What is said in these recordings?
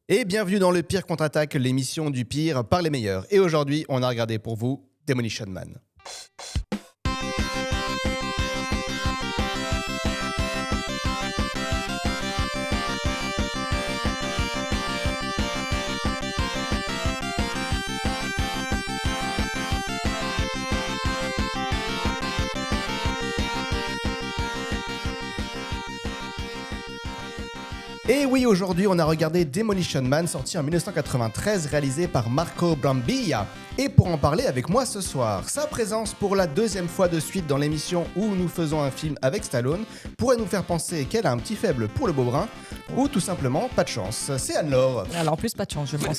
Et bienvenue dans le Pire contre-attaque, l'émission du pire par les meilleurs. Et aujourd'hui, on a regardé pour vous Demolition Man. Et oui, aujourd'hui, on a regardé Demolition Man, sorti en 1993, réalisé par Marco Brambilla. Et pour en parler avec moi ce soir, sa présence pour la deuxième fois de suite dans l'émission où nous faisons un film avec Stallone pourrait nous faire penser qu'elle a un petit faible pour le beau brun, ou tout simplement pas de chance. C'est Anne-Laure. Alors en plus, pas de chance, je pense.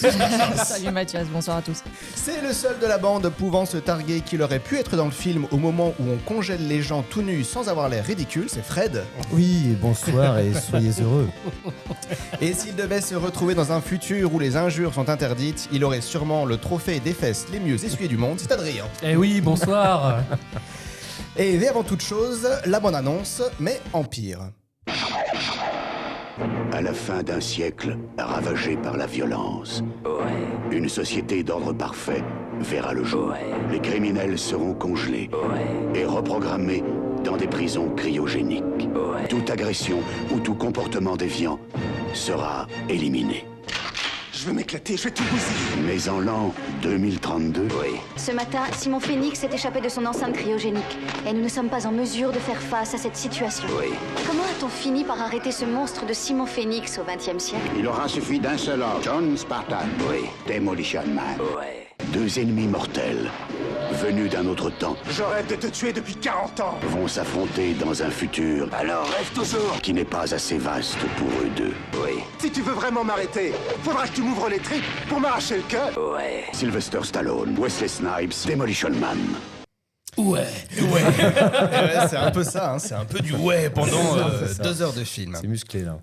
Salut Mathias, bonsoir à tous. C'est le seul de la bande pouvant se targuer qu'il aurait pu être dans le film au moment où on congèle les gens tout nus sans avoir l'air ridicule, c'est Fred. Oui, bonsoir et soyez heureux. Et s'il devait se retrouver dans un futur où les injures sont interdites, il aurait sûrement le trophée des fesses les mieux essuyées du monde, c'est Adrien. Eh oui, bonsoir. Et avant toute chose, la bonne annonce, mais en pire. À la fin d'un siècle ravagé par la violence, une société d'ordre parfait verra le jour. Les criminels seront congelés et reprogrammés dans des prisons cryogéniques. Toute agression ou tout comportement déviant sera éliminé. Je vais m'éclater, je vais tout bousiller. Mais en l'an 2032, Ce matin, Simon Phoenix s'est échappé de son enceinte cryogénique et nous ne sommes pas en mesure de faire face à cette situation. Comment a-t-on fini par arrêter ce monstre de Simon Phoenix au XXe siècle? il aura suffi d'un seul homme, John Spartan, Demolition Man. Deux ennemis mortels, venus d'un autre temps, Je rêve de te tuer depuis 40 ans. vont s'affronter dans un futur Alors rêve toujours. qui n'est pas assez vaste pour eux deux. Si tu veux vraiment m'arrêter, faudra que tu m'ouvres les tripes pour m'arracher le cœur. Sylvester Stallone, Wesley Snipes, Demolition Man. Ouais. C'est un peu ça, hein, c'est un peu du ouais pendant 2 heures de film. C'est musclé là.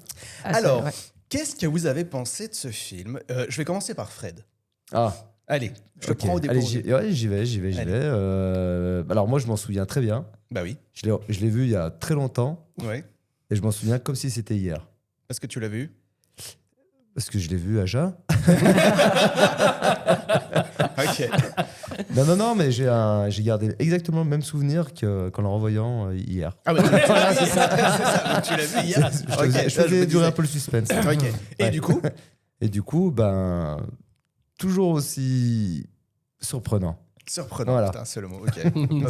Ah, c'est Alors, vrai. qu'est-ce que vous avez pensé de ce film? Je vais commencer par Fred. Ah, Allez, je te ok. prends au Allez, dépourvu. j'y vais. Allez. Alors moi, je m'en souviens très bien. Bah oui, Je l'ai vu il y a très longtemps ouais. et je m'en souviens comme si c'était hier. Parce que tu l'as vu. Parce que je l'ai vu à Jeun. Ok. Non, mais j'ai gardé exactement le même souvenir qu'en le revoyant hier. Ah ouais, c'est ça. Donc, tu l'as vu hier. Je faisais durer un peu le suspense. Ok. Et Ouais. du coup, ben, toujours aussi surprenant. surprenant. Voilà. Putain, c'est le mot. Ok.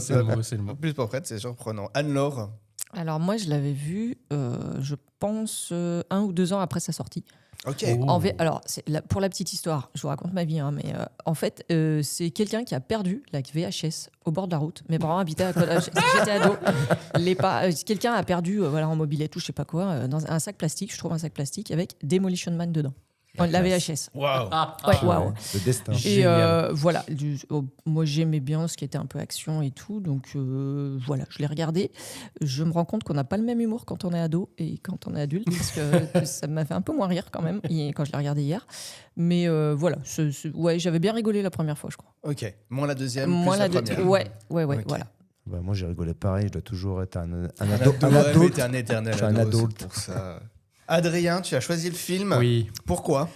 C'est le mot, c'est le mot. Plus pour Fred, c'est surprenant. Anne-Laure. Alors moi, je l'avais vu, je pense, 1 ou 2 ans après sa sortie. Ok. Oh. Alors, pour la petite histoire, je vous raconte ma vie, hein, mais en fait, c'est quelqu'un qui a perdu la VHS au bord de la route. Mes parents habitaient à côté, j'étais ado. Quelqu'un a perdu en mobilette ou je sais pas quoi, dans un sac plastique, je trouve un sac plastique avec Demolition Man dedans. La VHS. Waouh. Ouais, waouh. Le destin. Et Génial. voilà, moi j'aimais bien ce qui était un peu action et tout, donc voilà, je l'ai regardé. Je me rends compte qu'on n'a pas le même humour quand on est ado et quand on est adulte, parce que ça m'a fait un peu moins rire quand même quand je l'ai regardé hier. Mais voilà, ouais, j'avais bien rigolé la première fois, je crois. Ok. Moins la deuxième, Moi, plus la première. ouais, Ok. voilà. Bah, moi, j'ai rigolé pareil. Je dois toujours être un Un ado. ado, ouais, mais t'es un éternel Je suis un ado, adulte. c'est pour ça. Adrien, tu as choisi le film. Oui, Pourquoi?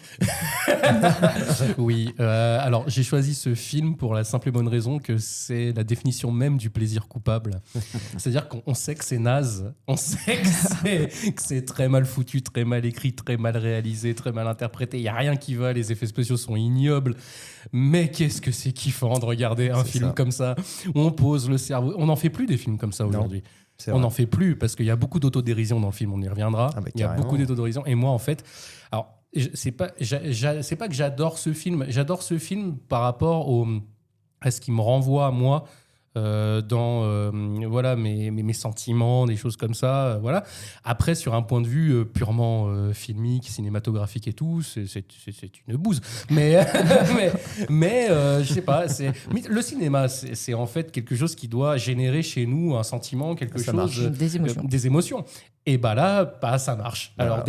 oui. Alors, j'ai choisi ce film pour la simple et bonne raison que c'est la définition même du plaisir coupable. C'est-à-dire qu'on sait que c'est naze, on sait que c'est très mal foutu, très mal écrit, très mal réalisé, très mal interprété. Il n'y a rien qui va, les effets spéciaux sont ignobles. Mais qu'est-ce que c'est kiffant de regarder un C'est film ça. comme ça, où on pose le cerveau. On n'en fait plus des films comme ça aujourd'hui. C'est On vrai. n'en fait plus parce qu'il y a beaucoup d'autodérision dans le film, on y reviendra. Ah bah, Il y a carrément. beaucoup d'autodérision. Et moi, en fait, alors, c'est pas que j'adore ce film par rapport à ce qui me renvoie à moi dans voilà, mes sentiments, des choses comme ça. Voilà. Après, sur un point de vue purement filmique, cinématographique et tout, c'est une bouse. Mais je sais pas. Mais le cinéma, c'est en fait quelque chose qui doit générer chez nous un sentiment, quelque Ça chose, marche. Des émotions. des émotions. Et bah là, ça marche. Alors,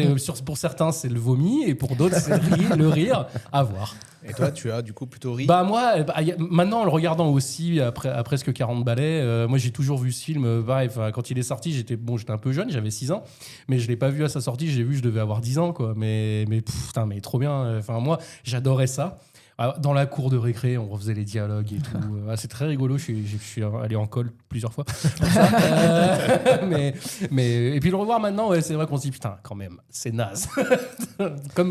pour certains, c'est le vomi, et pour d'autres, c'est le rire. À voir. Et toi, tu as du coup plutôt ri? Bah moi, maintenant, en le regardant aussi, à presque 40 balais, moi j'ai toujours vu ce film. Quand il est sorti, j'étais un peu jeune, j'avais 6 ans, mais je l'ai pas vu à sa sortie, je devais avoir 10 ans, quoi. Mais trop bien. Moi, j'adorais ça. Alors, dans la cour de récré, on refaisait les dialogues et tout. C'est très rigolo. Je suis allé en colle plusieurs fois. Et puis le revoir maintenant, c'est vrai qu'on se dit putain, quand même, c'est naze.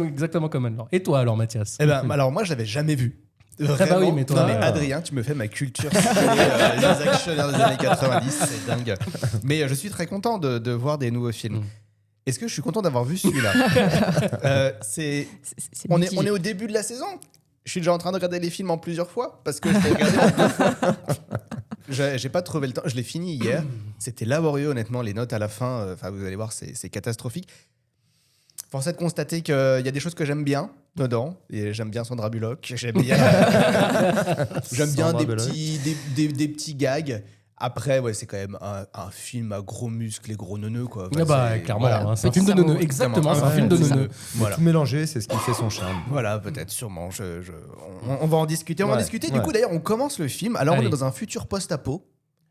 Exactement comme maintenant. Et toi alors, Mathias? Alors moi, je l'avais jamais vu. Vraiment. Ah bah oui, mais toi, non, mais Adrien, tu me fais ma culture sur les actionnaires des années 90, c'est dingue. Mais je suis très content de voir des nouveaux films. Est-ce que je suis content d'avoir vu celui-là? On est au début de la saison. Je suis déjà en train de regarder les films en plusieurs fois parce que je l'ai regardé en 2 fois. J'ai pas trouvé le temps. Je l'ai fini hier. C'était laborieux, honnêtement. Les notes à la fin, vous allez voir, c'est catastrophique. Force est de constater qu'il y a des choses que j'aime bien dedans. Et j'aime bien Sandra Bullock. J'aime bien des petits gags. Après, c'est quand même un film à gros muscles et gros neuneux, quoi. Clairement, c'est un film de neuneux. Exactement, c'est un film de neuneux. Tout mélanger, c'est ce qui fait son charme. Voilà, peut-être, sûrement. On va en discuter. On va en discuter. Du coup, d'ailleurs, on commence le film. Alors, on est dans un futur post-apo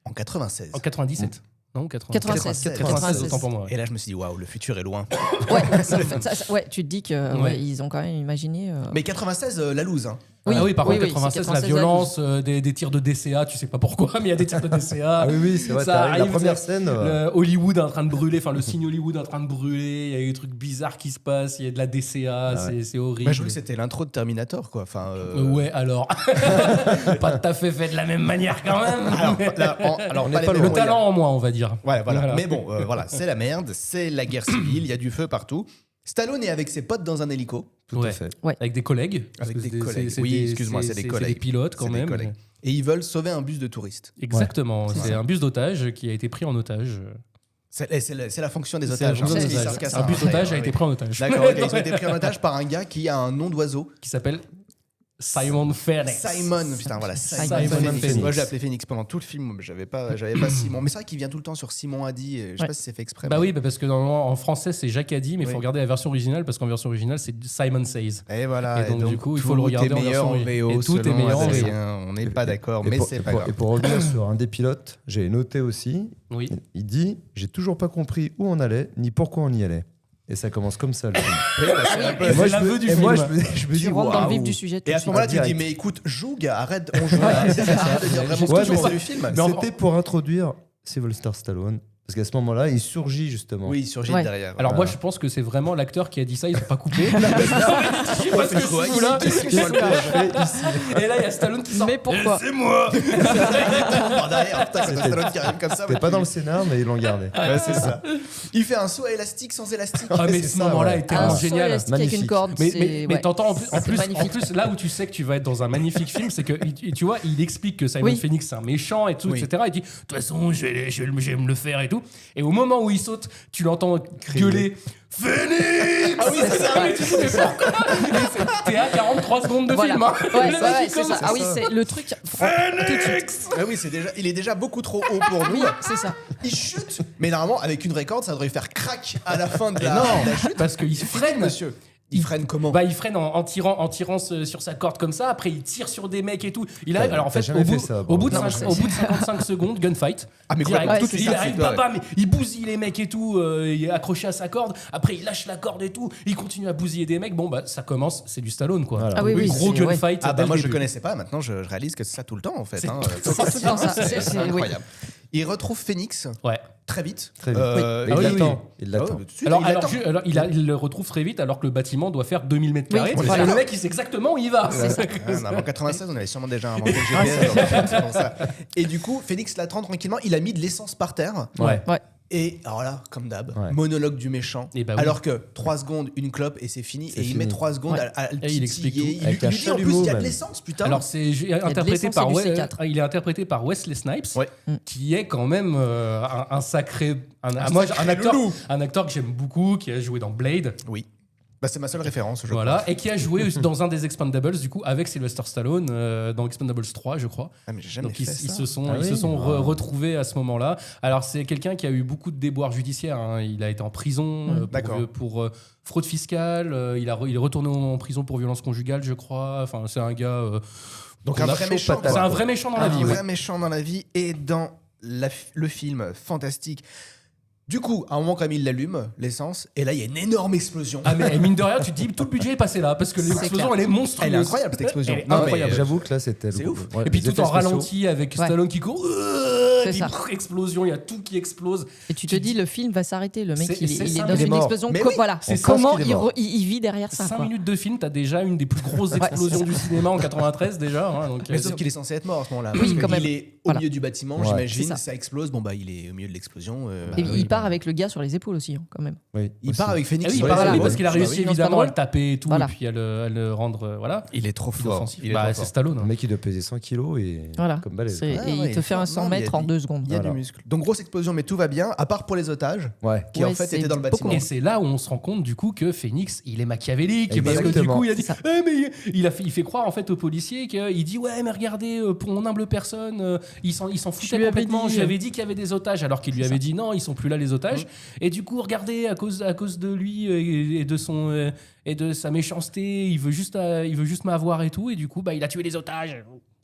en 96. En 97. Non, 96. Autant pour moi. Et là, je me suis dit, waouh, le futur est loin. Tu te dis qu'ils ont quand même imaginé. Mais 96, la loose. Hein. Oui, par contre, 96, la violence, des tirs de DCA, tu sais pas pourquoi, mais il y a des tirs de DCA. Ah oui, c'est vrai, ça arrive, la première scène. Hollywood en train de brûler, le signe Hollywood en train de brûler, il y a des trucs bizarres qui se passent, il y a de la DCA, c'est horrible. Je crois que c'était l'intro de Terminator, quoi. Ouais, alors. Pas tout à fait de la même manière quand même. Alors on n'est pas le talent en moins, on va dire. Ouais, voilà. Mais bon, c'est la merde, c'est la guerre civile, il y a du feu partout. Stallone est avec ses potes dans un hélico. Tout à fait. Ouais. Avec des collègues. Avec des collègues. Oui, excuse-moi, c'est des collègues. C'est des pilotes quand même. Et ils veulent sauver un bus de touristes. Exactement. C'est un bus d'otage qui a été pris en otage. C'est la fonction des otages. Un bus d'otage a été pris en otage. D'accord, ils ont été pris en otage par un gars qui a un nom d'oiseau. Qui s'appelle Simon Phoenix. Simon Phoenix. Moi, j'ai appelé Phoenix pendant tout le film. J'avais pas Simon. Mais c'est vrai qu'il vient tout le temps sur Simon Haddy. Je sais pas si c'est fait exprès. Oui, parce que en français, c'est Jacques Haddy, mais il faut regarder la version originale parce qu'en version originale, c'est Simon Says. Et voilà. Et donc, du coup, il faut le regarder en version VO. Tout est meilleur en VO. On n'est pas d'accord, mais c'est pas grave. Et pour revenir sur un des pilotes, j'ai noté aussi. Oui. Il dit: j'ai toujours pas compris où on allait ni pourquoi on y allait. Et ça commence comme ça, le film. Moi, je me dis, rentre dans le vif du sujet. Et à ce moment-là, tu te dis, mais écoute, joue, gars, arrête, on joue. De dire vraiment ce que tu penses du film. C'était pour introduire Sylvester Stallone. Parce qu'à ce moment-là, il surgit justement. Oui, il surgit derrière. Alors moi, je pense que c'est vraiment l'acteur qui a dit ça, ils n'ont pas coupé. Et là, il y a Stallone qui sort. Mais pourquoi? C'est moi. Derrière, putain, c'est Stallone qui arrive comme ça. C'était pas dans le scénar, mais ils l'ont gardé. Ouais, c'est ça. Il fait un saut à élastique sans élastique. Ah, mais ce moment-là est tellement génial. Avec une corde. Mais t'entends en plus, là où tu sais que tu vas être dans un magnifique film, c'est que tu vois, il explique que Simon Phoenix c'est un méchant et tout, etc. Il dit de toute façon, je vais me le faire et tout. Et au moment où il saute, tu l'entends gueuler Phoenix. Ah oui, c'est ça. Mais pourquoi? T'es à 43 secondes de film. C'est ça. Ah oui, c'est le truc. Phoenix. Ah oui, il est déjà beaucoup trop haut pour nous. Oui, c'est ça. Il chute, mais normalement, avec une vraie corde, ça devrait faire crack à la fin de la chute. Parce qu'il freine, monsieur. Il freine comment? Il freine en tirant sur sa corde comme ça. Après, il tire sur des mecs et tout. Il arrive. Alors en fait, au bout de 55 secondes, gunfight. Ah mais il arrive pas, mais il bousille les mecs et tout. Il est accroché à sa corde. Après, il lâche la corde et tout. Il continue à bousiller des mecs. Bon ça commence. C'est du Stallone quoi. Ah oui, gros gunfight. Moi je connaissais pas. Maintenant je réalise que c'est ça tout le temps en fait. C'est c'est incroyable. Il retrouve Phoenix. Ouais. Très vite. Il l'attend. Alors, il le retrouve très vite alors que le bâtiment doit faire 2000 mètres carrés. Et le mec, il sait exactement où il va. En 96, on avait sûrement déjà inventé le GPS. C'est pour ça. Et du coup, Phoenix l'attend tranquillement. Il a mis de l'essence par terre. Ouais. Et alors là, comme d'hab, monologue du méchant. Alors que 3 secondes, une clope et c'est fini. Et il met 3 secondes à le titiller. Il explique tout. Il lui dit en plus, il y a de l'essence, putain. Alors, il est interprété par Wesley Snipes, qui est quand même un sacré. Un acteur que j'aime beaucoup, qui a joué dans Blade. Oui. Bah, c'est ma seule référence, je Voilà, crois. et qui a joué dans un des Expendables, du coup, avec Sylvester Stallone, dans Expendables 3, je crois. Ah, mais j'ai jamais Donc fait ils ça. se sont, Ah ils se oui. sont retrouvés à ce moment-là. Alors c'est quelqu'un qui a eu beaucoup de déboires judiciaires. Hein. Il a été en prison D'accord. pour fraude fiscale. Il est retourné en prison pour violence conjugale, je crois. Enfin, c'est un gars. Donc qu'on un a vrai chaud méchant. patate. quoi. C'est un vrai méchant dans la Un vie. vrai ouais. méchant dans la vie et dans le film fantastique. Du coup, à un moment, comme il l'allume, l'essence, et là, il y a une énorme explosion. Ah mais mine de rien, tu te dis tout le budget est passé là parce que l'explosion elle est monstrueuse. Elle est incroyable, cette explosion. Elle est Non, mais, incroyable. J'avoue que là, c'était. C'est le- ouf. ouais, Et puis les tout en effets spéciaux. ralenti avec Ouais. Stallone qui court. C'est Et puis, ça. explosion, il y a tout qui explose. Et tu te dis, le film va s'arrêter. Le mec, C'est- il c'est est ça, dans il est une mort. explosion. Mais oui, Voilà. c'est ça, Comment qu'il est mort. il vit derrière ça 5 quoi. minutes de film, t'as déjà une des plus grosses explosions du cinéma en 93 déjà. Hein, donc, Mais sauf qu'il est censé être mort à ce moment-là. Oui, parce que quand même. Il est au Voilà. milieu du bâtiment, Ouais. j'imagine, C'est ça. ça explose. Bon, bah, il est au milieu de l'explosion. Et oui, il part avec le gars sur les épaules aussi, hein, quand même. Oui, Il aussi. part avec Ah Phoenix. oui, il sur part les avec- épaules. parce qu'il a Bah réussi oui. Non, c'est pas évidemment à drôle. le taper et tout, Voilà. et puis à le rendre voilà, Il est trop fort. inoffensif. Il est Bah, trop c'est fort. Stallone. Le hein. mec, il doit peser 100 kilos et Voilà. comme balèze. Et Ah il ouais, te fait un non, 100 mais il y a mètres en des- 2 secondes. Il y a Voilà. du muscle. Donc, grosse explosion, mais tout va bien, à part pour les otages, Ouais. qui en Ouais, fait c'est étaient dans le beaucoup bâtiment. Et c'est là où on se rend compte du coup que Phoenix il est machiavélique parce que du Exactement. coup il a dit C'est ça. mais il fait croire en fait aux policiers qu'il dit ouais mais regardez pour mon humble personne il s'en foutait lui avais complètement dit. je lui avais dit qu'il y avait des otages alors qu'il lui avait dit non ils sont plus là les otages et du coup regardez à cause de lui et de son et de sa méchanceté il veut juste m'avoir et tout et du coup bah il a tué les otages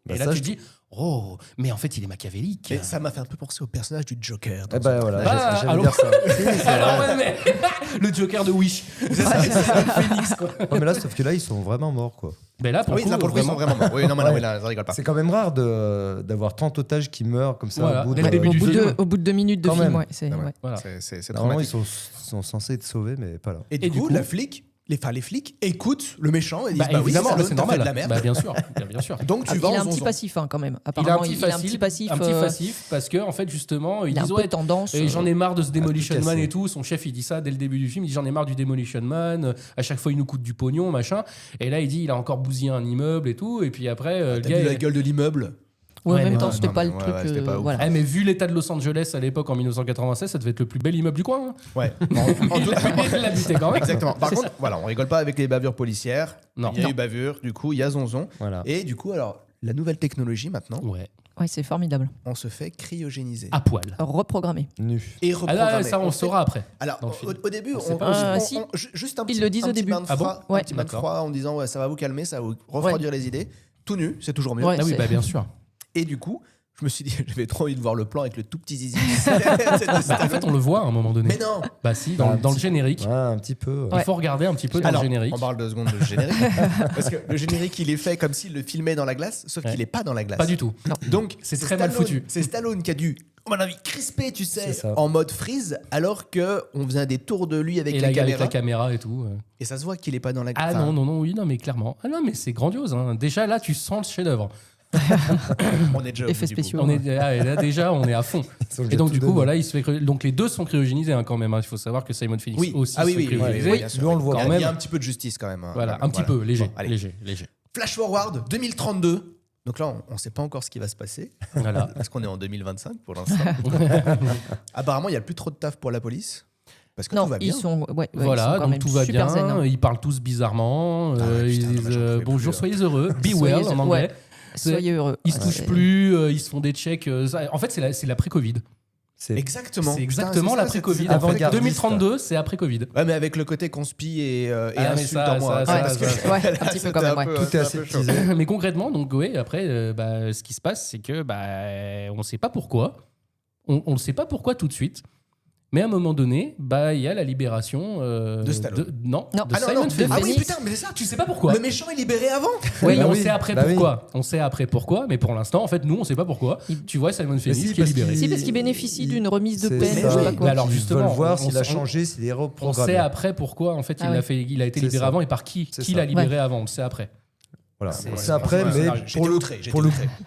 Bah et là ça, tu je te dis oh mais en fait il est machiavélique. Et ça m'a fait un peu penser au personnage du Joker. Eh ben voilà, Ah, j'allais allô dire ça. Si, c'est alors vrai. ouais, mais le Joker de Wish c'est Phoenix quoi. Non, mais là, sauf que là, ils sont vraiment morts, quoi. Mais là pour Oui, le coup là, pour le coup, ils sont vraiment vraiment morts. Oui, non, mais là, Ouais. oui, là, ça rigole pas. C'est quand même rare d'avoir 30 otages qui meurent comme ça Voilà, au bout dès de. le début du film. Au bout de 2 minutes de Quand film, même. ouais. C'est, Ah ouais. ouais. voilà. C'est Normalement, ils traumatique. sont censés être sauvés, mais pas là. Et Et du coup, du coup- les flics écoutent le méchant et disent Bah, bah oui, évidemment, Stallone, c'est t'as fait normal. de la merde. Bah, bien sûr, bien sûr. Donc tu Ah, vas il a en un petit 11 ans. passif hein, quand même. Il a un Apparemment, petit passif, parce que en fait justement ils Il a un disent peu ouais, tendance. et j'en ai marre de ce Demolition tout Man casser. et tout. Son chef il dit ça dès le début du film. Il dit j'en ai marre du Demolition Man. À chaque fois il nous coûte du pognon machin. Et là il dit il a encore bousillé un immeuble et tout. Et puis après le T'as gars. vu la gueule de l'immeuble? Ouais, en Ouais, même mais temps, non, c'était non, pas mais le ouais, truc. ouais, c'était pas ouf. Voilà. Eh, mais vu l'état de Los Angeles à l'époque en 1996, ça devait être le plus bel immeuble du coin. Hein. Ouais. Il l'habitait quand même. Exactement. Par contre, voilà, on rigole pas avec les bavures policières. Non. Il y a eu bavure, du coup, il y a zonzon. Voilà. Et du coup, alors, la nouvelle technologie maintenant, Ouais. Ouais, c'est formidable. on se fait cryogéniser. À poil. Reprogrammé. Nu. Et Ah reprogrammer. là, ça on le fait- saura après. Alors, dans le film. au début, On sait on, pas. Si. juste un Ils petit, le disent un au petit début. bain de Ah bon froid, Ouais. un petit bain de D'accord. froid en disant ouais, ça va vous calmer, ça va vous refroidir les idées. Tout nu, c'est toujours mieux. Ouais. Ah oui, c'est- bah bien sûr. Et du coup, je me suis dit, j'avais trop envie de voir le plan avec le tout petit zizi. Bah, en fait, on le voit à un moment donné. Mais non. Bah si, dans le générique. Ouais, un petit peu. Il faut regarder un petit peu dans Alors, le générique. on parle 2 secondes de générique. Parce que le générique, il est fait comme s'il le filmait dans la glace, sauf Ouais. qu'il est pas dans la glace. Pas du tout. Donc, C'est très mal Stallone- foutu. C'est Stallone qui a dû, à mon avis, crisper, tu sais, C'est ça. en mode freeze, alors que on faisait des tours de lui avec Et la avec caméra. la caméra et tout. Et ça se voit qu'il est pas dans la glace. Ah Enfin, non, oui, non, mais clairement. Ah non, mais c'est grandiose. Hein. Déjà là, tu sens le chef-d'œuvre. on est déjà au Effets bout du bout. spéciaux. On est et là déjà, on est à fond. Ils sont Et donc tout du coup, dedans. voilà, il se fait donc les deux sont cryogénisés hein, quand même. hein. Il faut savoir que Simon Phoenix Oui. aussi Ah oui, se oui, fait oui, cryogéniser. oui, bien sûr. Lui, on le voit Il y a- quand il y a même. un petit peu de justice quand même. hein. Voilà, un petit Voilà. peu léger, Bon, allez. léger. Flash forward 2032. Donc là, on ne sait pas encore ce qui va se passer. Voilà. Parce qu'on est en 2025 pour l'instant. Apparemment, il n'y a plus trop de taf pour la police. Parce que tout Non, va ils bien. sont. Ouais, ils Voilà, sont quand donc même tout va super bien. zen, hein. Ils parlent tous bizarrement. Ah ouais, Ils putain, disent moi, j'en pouvais bonjour, plus, soyez heureux. Be Soyez well heureux, en anglais. ouais. Soyez heureux. Ils se Ouais, touchent c'est- plus, ils se font des checks. En fait, c'est l'après-Covid. C'est Exactement. C'est Putain, exactement c'est ça, l'après-Covid. c'est En fait, avant-gardiste. 2032, c'est après Covid. Ouais, mais avec le côté conspi et Ah, mais insulte ça, en moi. ça, hein, ça, parce que- ça. Ouais, un petit peu quand même, ouais. Tout est c'était un assez peu chaud. teasé. Mais concrètement, donc oui, après, ce qui se passe, c'est que on ne sait pas pourquoi. On ne sait pas pourquoi tout de suite. Mais à un moment donné, il y a la libération De Stallone. non, Non. de Ah non, Simon non. Phoenix. Ah oui, Phoenix. putain, mais c'est ça. Tu sais pas pourquoi. Le méchant est libéré avant. Oui, Bah on oui, sait après bah oui. pourquoi. On sait après pourquoi, mais pour l'instant, en fait, nous, on sait pas pourquoi. Tu vois Simon Phoenix si, qui est parce libéré. qu'il- Si, parce qu'il bénéficie d'une remise de C'est peine, ça. je sais pas Mais quoi. alors, Ils justement, veulent voir on s'il a sait- changé, s'il est On reprogrammé. sait après pourquoi, en fait, Ah ouais. il a été C'est libéré ça. avant et par qui. C'est Qui ça. l'a libéré avant, on le sait après. Voilà. C'est- C'est après, mais J'étais outré.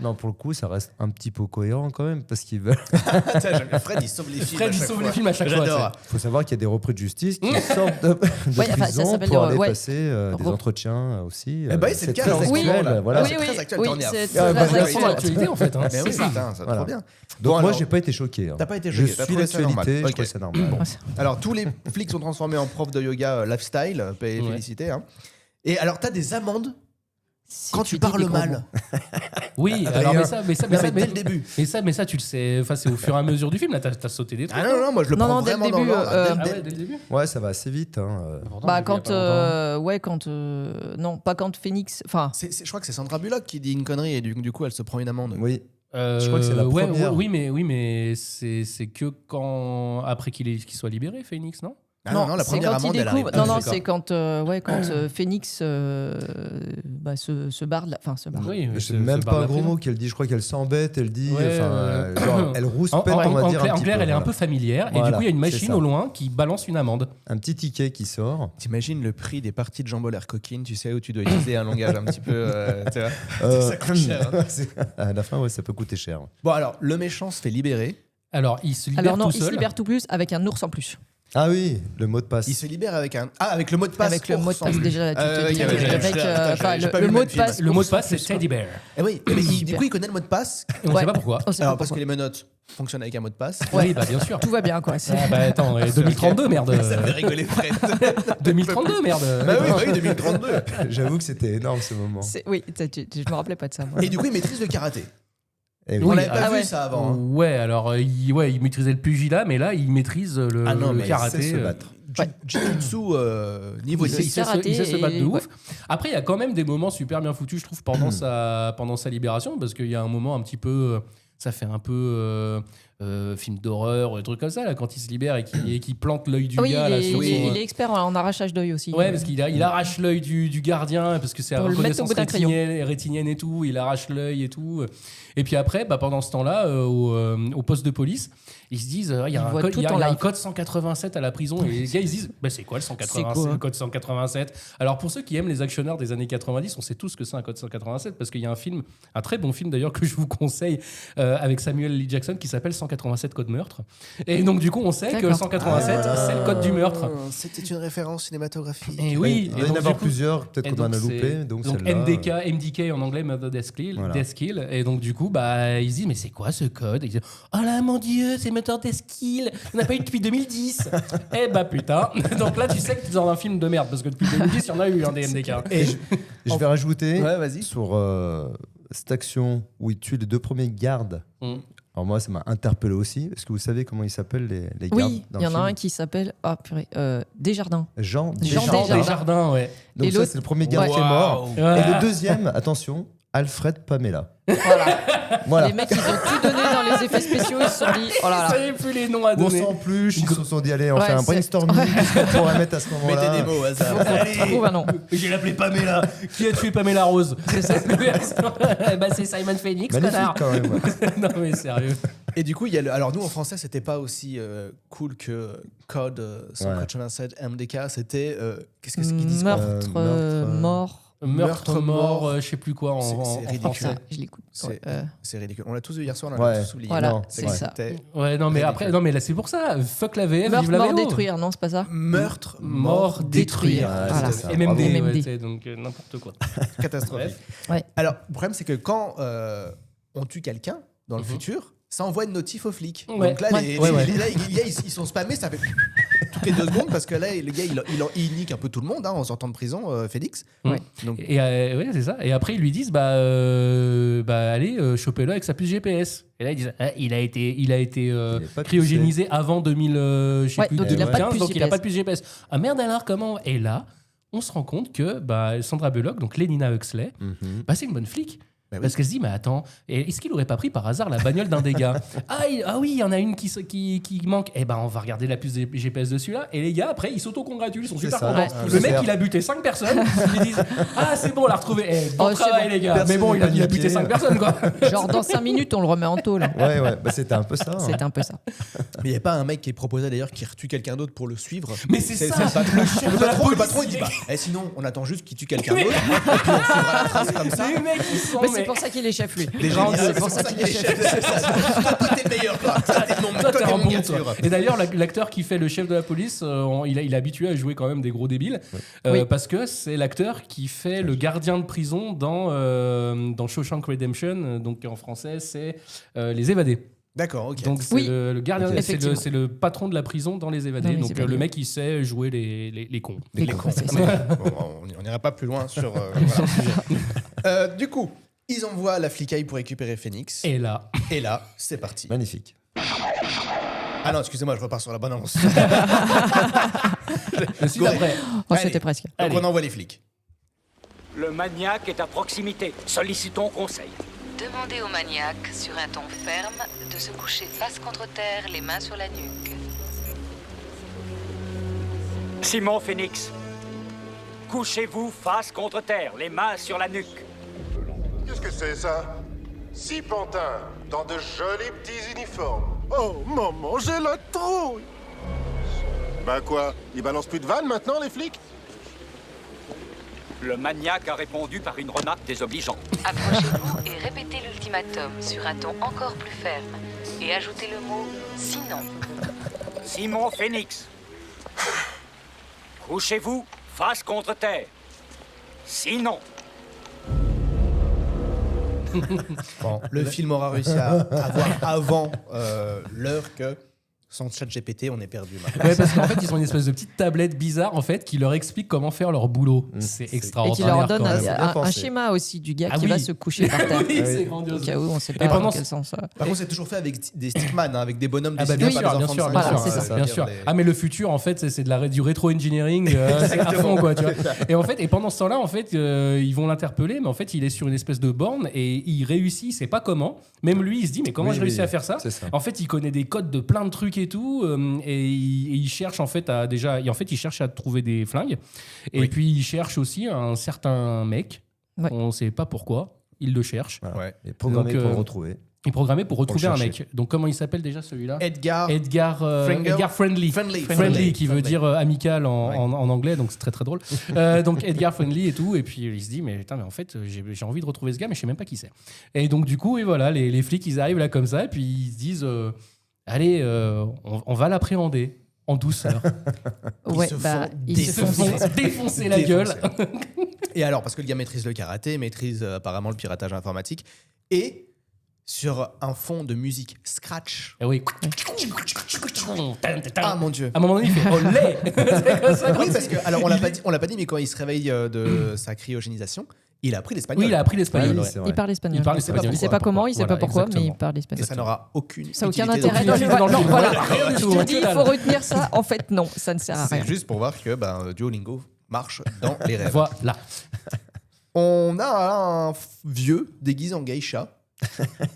non, pour le coup, ça reste un petit peu cohérent quand même, parce qu'ils veulent. Fred, il sauve les films. Fred, à il chaque sauve fois. les films à chaque fois. J'adore. Il faut savoir qu'il y a des repris de justice qui sortent de Ouais, enfin, ça prison s'appelle pour des- aller ouais. passer des entretiens aussi. Eh ben, c'est le cas, très là, en ce actuel, moment, là. voilà. Oui, c'est très actuel, t'en es à c'est fond. Ah, bah, très bien actuel. sûr. L'actualité, en fait. Hein. Mais oui, C'est ça. putain, ça Voilà. trop bien. Donc Bon, moi, alors, j'ai pas été choqué. Hein. T'as pas été Je choqué, t'as suis trouvé ça normal. l'actualité, je Ok. trouve ça normal. Bon. Alors, tous les flics sont transformés en profs de yoga lifestyle, paix et Ouais. félicité. Hein. Et alors, t'as des amendes Si quand tu dis parles des gros mal. mots. Oui, alors, mais ça, Dès le début. mais ça, tu le sais. Enfin, c'est au fur et à mesure du film. Là, t'as sauté des trucs. Ah non, moi je le Non, prends non, dès le vraiment dans début, l'ordre. euh, Ah ouais, dès le début. Ouais, ça va assez vite. Hein. Pourtant, Bah j'ai vu il y a quand pas longtemps. non, pas quand Phoenix, enfin Je crois que c'est Sandra Bullock qui dit une connerie et du coup elle se prend une amende. Oui. Je crois que c'est la Ouais, première. oui, mais c'est que quand après qu'il soit libéré, Phoenix, non? Ah non, la c'est première quand il amende elle découvre. arrive. Non, non, d'accord. c'est quand Phoenix se barre, enfin se barre. Oui, Mais se- c'est même se pas barre un de la gros prison. mot qu'elle dit. Je crois qu'elle s'embête. Elle dit. Ouais, Genre, elle rouspète, on va dire. En clair, elle est un peu familière. Et du Voilà, coup, il y a une c'est machine ça. au loin qui balance une amende. Un petit ticket qui sort. T'imagines le prix des parties de jambon l'air coquine, tu sais, où tu dois utiliser un langage un petit peu. Tu vois. Ça coûte cher, hein. À la fin, ouais, ça peut coûter cher. Bon, alors, le méchant se fait libérer. Alors, il se libère Alors non, tout il se seul. libère tout plus avec un ours en plus. Ah oui, le mot de passe. Il se libère avec un. Ah, avec le mot de passe. Avec le mot de passe ours. déjà, tu te dis, ouais, le ouais, mec, putain, enfin, j'ai pas le vu mot le de film. passe. Le mot de ours en passe, c'est plus, quoi. Teddy Bear. Eh oui, mais du Super. coup, il connaît le mot de passe. Et on Ouais. sait pas pourquoi. On sait Alors, pas parce que pourquoi. les menottes fonctionnent avec un mot de passe. Oui, bah bien sûr. Tout va bien quoi. c'est- Ah bah attends, 2032, merde. Ça fait rigoler Fred. 2032, merde. Bah oui, 2032. J'avoue que c'était énorme ce moment. Oui, je me rappelais pas de ça. moi. Et du coup, il maîtrise le karaté. Et On oui. l'avait pas ah vu ouais. ça avant. hein. Ouais, alors il maîtrisait le pugilat, mais là il maîtrise le, Ah non, le mais il karaté. sait se battre. Jiu-jitsu niveau Il sait, 10. il sait se battre de ouais. ouf. Après, il y a quand même des moments super bien foutus, je trouve, pendant sa libération, parce qu'il y a un moment un petit peu. Ça fait un peu film d'horreur, des trucs comme ça, là, quand il se libère et qu'il plante l'œil du Ah oui, gars. Là, il sur son- est expert en arrachage d'œil aussi. Ouais, parce qu'il arrache l'œil du gardien, parce que c'est Pour à le mettre au reconnaissance bout d'un crayon. rétinienne et tout, il arrache l'œil et tout. Et puis après, bah, pendant ce temps-là, au poste de police, ils se disent, il y a Ils un voient code, tout il y a en un live. code 187 à la prison, et les gars, ils se disent, bah, c'est quoi le 187, le code 187? Alors pour ceux qui aiment les actionneurs des années 90, on sait tous que c'est un code 187, parce qu'il y a un film, un très bon film d'ailleurs que je vous conseille, avec Samuel L. Jackson, qui s'appelle 187 Code Meurtre. Et donc du coup, on sait que le D'accord. 187, c'est le code du meurtre. C'était une référence cinématographique. Et Oui, oui, il et va y en donc, avoir du coup- plusieurs, peut-être et qu'on en a donc, loupé. c'est- Donc donc celle-là, MDK en anglais, Murder Death Kill, Voilà. Death Kill. Et donc du coup, bah, ils se disent, mais c'est quoi ce code? Et ils disent, oh là mon dieu, c'est Murder Death Kill, on n'a pas eu depuis 2010. Eh bah putain. Donc là, tu sais que tu es dans un film de merde, parce que depuis 2010, il y en a eu un des MDK. Et je vais rajouter Ouais, vas-y. sur cette action où il tue les deux premiers gardes. Mm. Alors moi, ça m'a interpellé aussi. Est-ce que vous savez comment ils s'ellent les gardes Oui, dans il y le en a film un qui s'appelle Desjardins. Jean Jean Desjardins. Desjardins. Ouais. Donc Et ça, l'autre- c'est le premier garde Ouais. qui est mort. Et Voilà. le deuxième, attention, Alfred Pamela. Voilà. Voilà. Les mecs, ils ont tout donné dans les effets spéciaux. Ils se sont dit, oh là Ça là. y est plus les noms à Bon donner. sans plus, ils se sont dit allez, on Ouais, fait un c'est- brainstorming, qu'est-ce qu'on pourrait mettre à ce moment-là. Mettez des mots au hasard. Trouve un nom. J'ai l'appelé Pamela. Qui a tué Pamela Rose? C'est ça. Bah, c'est Simon Phoenix, Magnifique connard. quand même. Non mais sérieux. Et du coup, il y a alors nous en français, c'était pas aussi cool que Code 187 MDK. C'était qu'est-ce qu'ils disent quoi Meurtre, meurtre, mort. Meurtre, mort, je sais plus quoi en, C'est en ridicule. français. Ça, je l'écoute. C'est Ouais, c'est ridicule. On l'a tous vu hier soir, on Ouais. l'a tous oublié. Voilà, Non, c'est ouais. ça. C'était Ouais, non mais Ridicule. après, non mais là c'est pour ça. Fuck la VF, Meurtre, vive la mort, VO. détruire, non, c'est pas ça meurtre, Mort, détruire. Ouais, Voilà. c'est ça. Et même Bravo. des, MMD. ouais, tu sais, donc n'importe quoi. catastrophique. Ouais. Alors, le problème, c'est que quand on tue quelqu'un dans le Mhm. futur, ça envoie une notif aux flics. Ouais. Donc là, Ouais. les Ouais. gars, ils sont spammés, ça fait toutes les 2 secondes parce que là, le gars, il nique un peu tout le monde en sortant de prison, Félix. Ouais. Donc, Et ouais, c'est ça. Et après ils lui disent allez chopez-le avec sa puce GPS. Et là ils disent il a été pas cryogénisé avant 2000 je sais Ouais, plus donc il a pas de 2015, puce donc il a GPS. pas de puce GPS. Ah merde alors comment? Et là on se rend compte que Sandra Bullock, donc Lenina Huxley, Mhm. c'est une bonne flic. Parce qu'elle se dit, mais attends, est-ce qu'il aurait pas pris par hasard la bagnole d'un des gars? Oui, il y en a une qui manque. Eh ben, on va regarder la puce GPS de celui-là. Et les gars, après, ils s'auto-congratulent, ils sont super contents. Le mec, il a buté 5 personnes. Ils disent, c'est bon, on l'a retrouvé. Bon travail, les gars. Mais bon, il a buté 5 personnes, quoi. Genre, dans 5 minutes, on le remet en tôle. Ouais, c'était un peu ça. C'était un peu ça. Mais il n'y a pas un mec qui est proposé d'ailleurs qui retue quelqu'un d'autre pour le suivre. Mais c'est ça. Le patron, il dit sinon, on attend juste qu'il tue quelqu'un d'autre. Et puis on suivra la trace comme ça. Les mecs, ils sont. Mais c'est pour ça qu'il est chef, lui. C'est pour ça qu'il est chef. Toi, t'es le meilleur, toi. Toi, t'es un mon bon, gars, toi. Et d'ailleurs, l'acteur qui fait le chef de la police, il est habitué à jouer quand même des gros débiles. Parce que c'est l'acteur qui fait le gardien de prison dans Shawshank Redemption. Donc en français, c'est Les Évadés. D'accord, ok. Donc c'est le gardien, c'est le patron de la prison dans Les Évadés. Donc le mec, il sait jouer les cons. Les cons. On n'ira pas plus loin sur. Du coup, ils envoient la flicaille pour récupérer Phoenix. Et là, c'est parti. Magnifique. Ah non, excusez-moi, je repars sur la bonne annonce. je suis après. C'était presque. Donc on envoie les flics. Le maniaque est à proximité. Sollicitons conseil. Demandez au maniaque, sur un ton ferme, de se coucher face contre terre, les mains sur la nuque. Simon Phoenix, couchez-vous face contre terre, les mains sur la nuque. Qu'est-ce que c'est ça? 6 pantins, dans de jolis petits uniformes. Oh, maman, j'ai la trouille. Bah quoi? Ils balancent plus de vannes maintenant, les flics? Le maniaque a répondu par une remarque désobligeante. Approchez-vous et répétez l'ultimatum sur un ton encore plus ferme. Et ajoutez le mot « sinon ». Simon Phoenix, couchez-vous face contre terre. Sinon. Bon, le film aura réussi à avoir avant l'heure que sans ChatGPT, on est perdu maintenant. Ouais, parce qu'en fait, ils ont une espèce de petite tablette bizarre en fait qui leur explique comment faire leur boulot. C'est Et extraordinaire. qui leur donne quand même. un schéma aussi du gars qui va se coucher par terre. Oui, c'est grandiose. Au cas où on ne sait pas dans quel sens. Par contre, c'est toujours fait avec des stickman, avec des bonhommes Ah bah dessinés bien par sûr, des bien enfants sûr, de bien 5 sûr, ans, c'est ça. bien c'est-à-dire sûr. les- Ah mais le futur en fait c'est du rétro-engineering c'est à fond quoi, tu vois. Et pendant ce temps-là en fait ils vont l'interpeller, mais en fait il est sur une espèce de borne et il réussit, il sait pas comment. Même lui il se dit mais comment Oui, je réussis à faire ça. c'est ça. En fait il connaît des codes de plein de trucs et tout et il cherche en fait il cherche à trouver des flingues et puis il cherche aussi un certain mec. Ouais. On sait pas pourquoi. Il le cherche. Voilà. Ouais. Et programmé Donc, pour le retrouver. Il est programmé pour retrouver un chercher. mec. Donc comment il s'appelle déjà celui-là? Edgar. Edgar Friendly. Friendly, qui veut dire amical en anglais, donc c'est très très drôle. Donc Edgar Friendly et tout, et puis il se dit mais putain mais en fait j'ai envie de retrouver ce gars mais je sais même pas qui c'est. Et donc du coup et voilà les flics ils arrivent là comme ça et puis ils se disent allez on va l'appréhender en douceur. Ouais, se bah, font ils se font défoncer la gueule. Et alors, parce que le gars maîtrise le karaté, maîtrise apparemment le piratage informatique, et sur un fond de musique scratch. Et oui. Ah mon dieu. À un moment donné il fait olé. C'est comme ça, Oui, parce que, alors on l'a pas dit, mais quand il se réveille de sa cryogénisation, il a appris l'espagnol. Oui, il a appris l'espagnol. Oui, ouais. c'est vrai. il parle espagnol. Il parle Il sait espagnol. pas comment, il sait pas Voilà, pourquoi, mais il exactement. parle Et espagnol. ça n'aura aucune Ça n'a aucun utilité intérêt dans le dans film. le dans le film. Voilà. Rien du Je tout, te dis, il faut retenir ça. En fait, non, ça ne sert à rien. C'est juste pour voir que Duolingo marche dans les rêves. Voilà. On a un vieux déguisé en geisha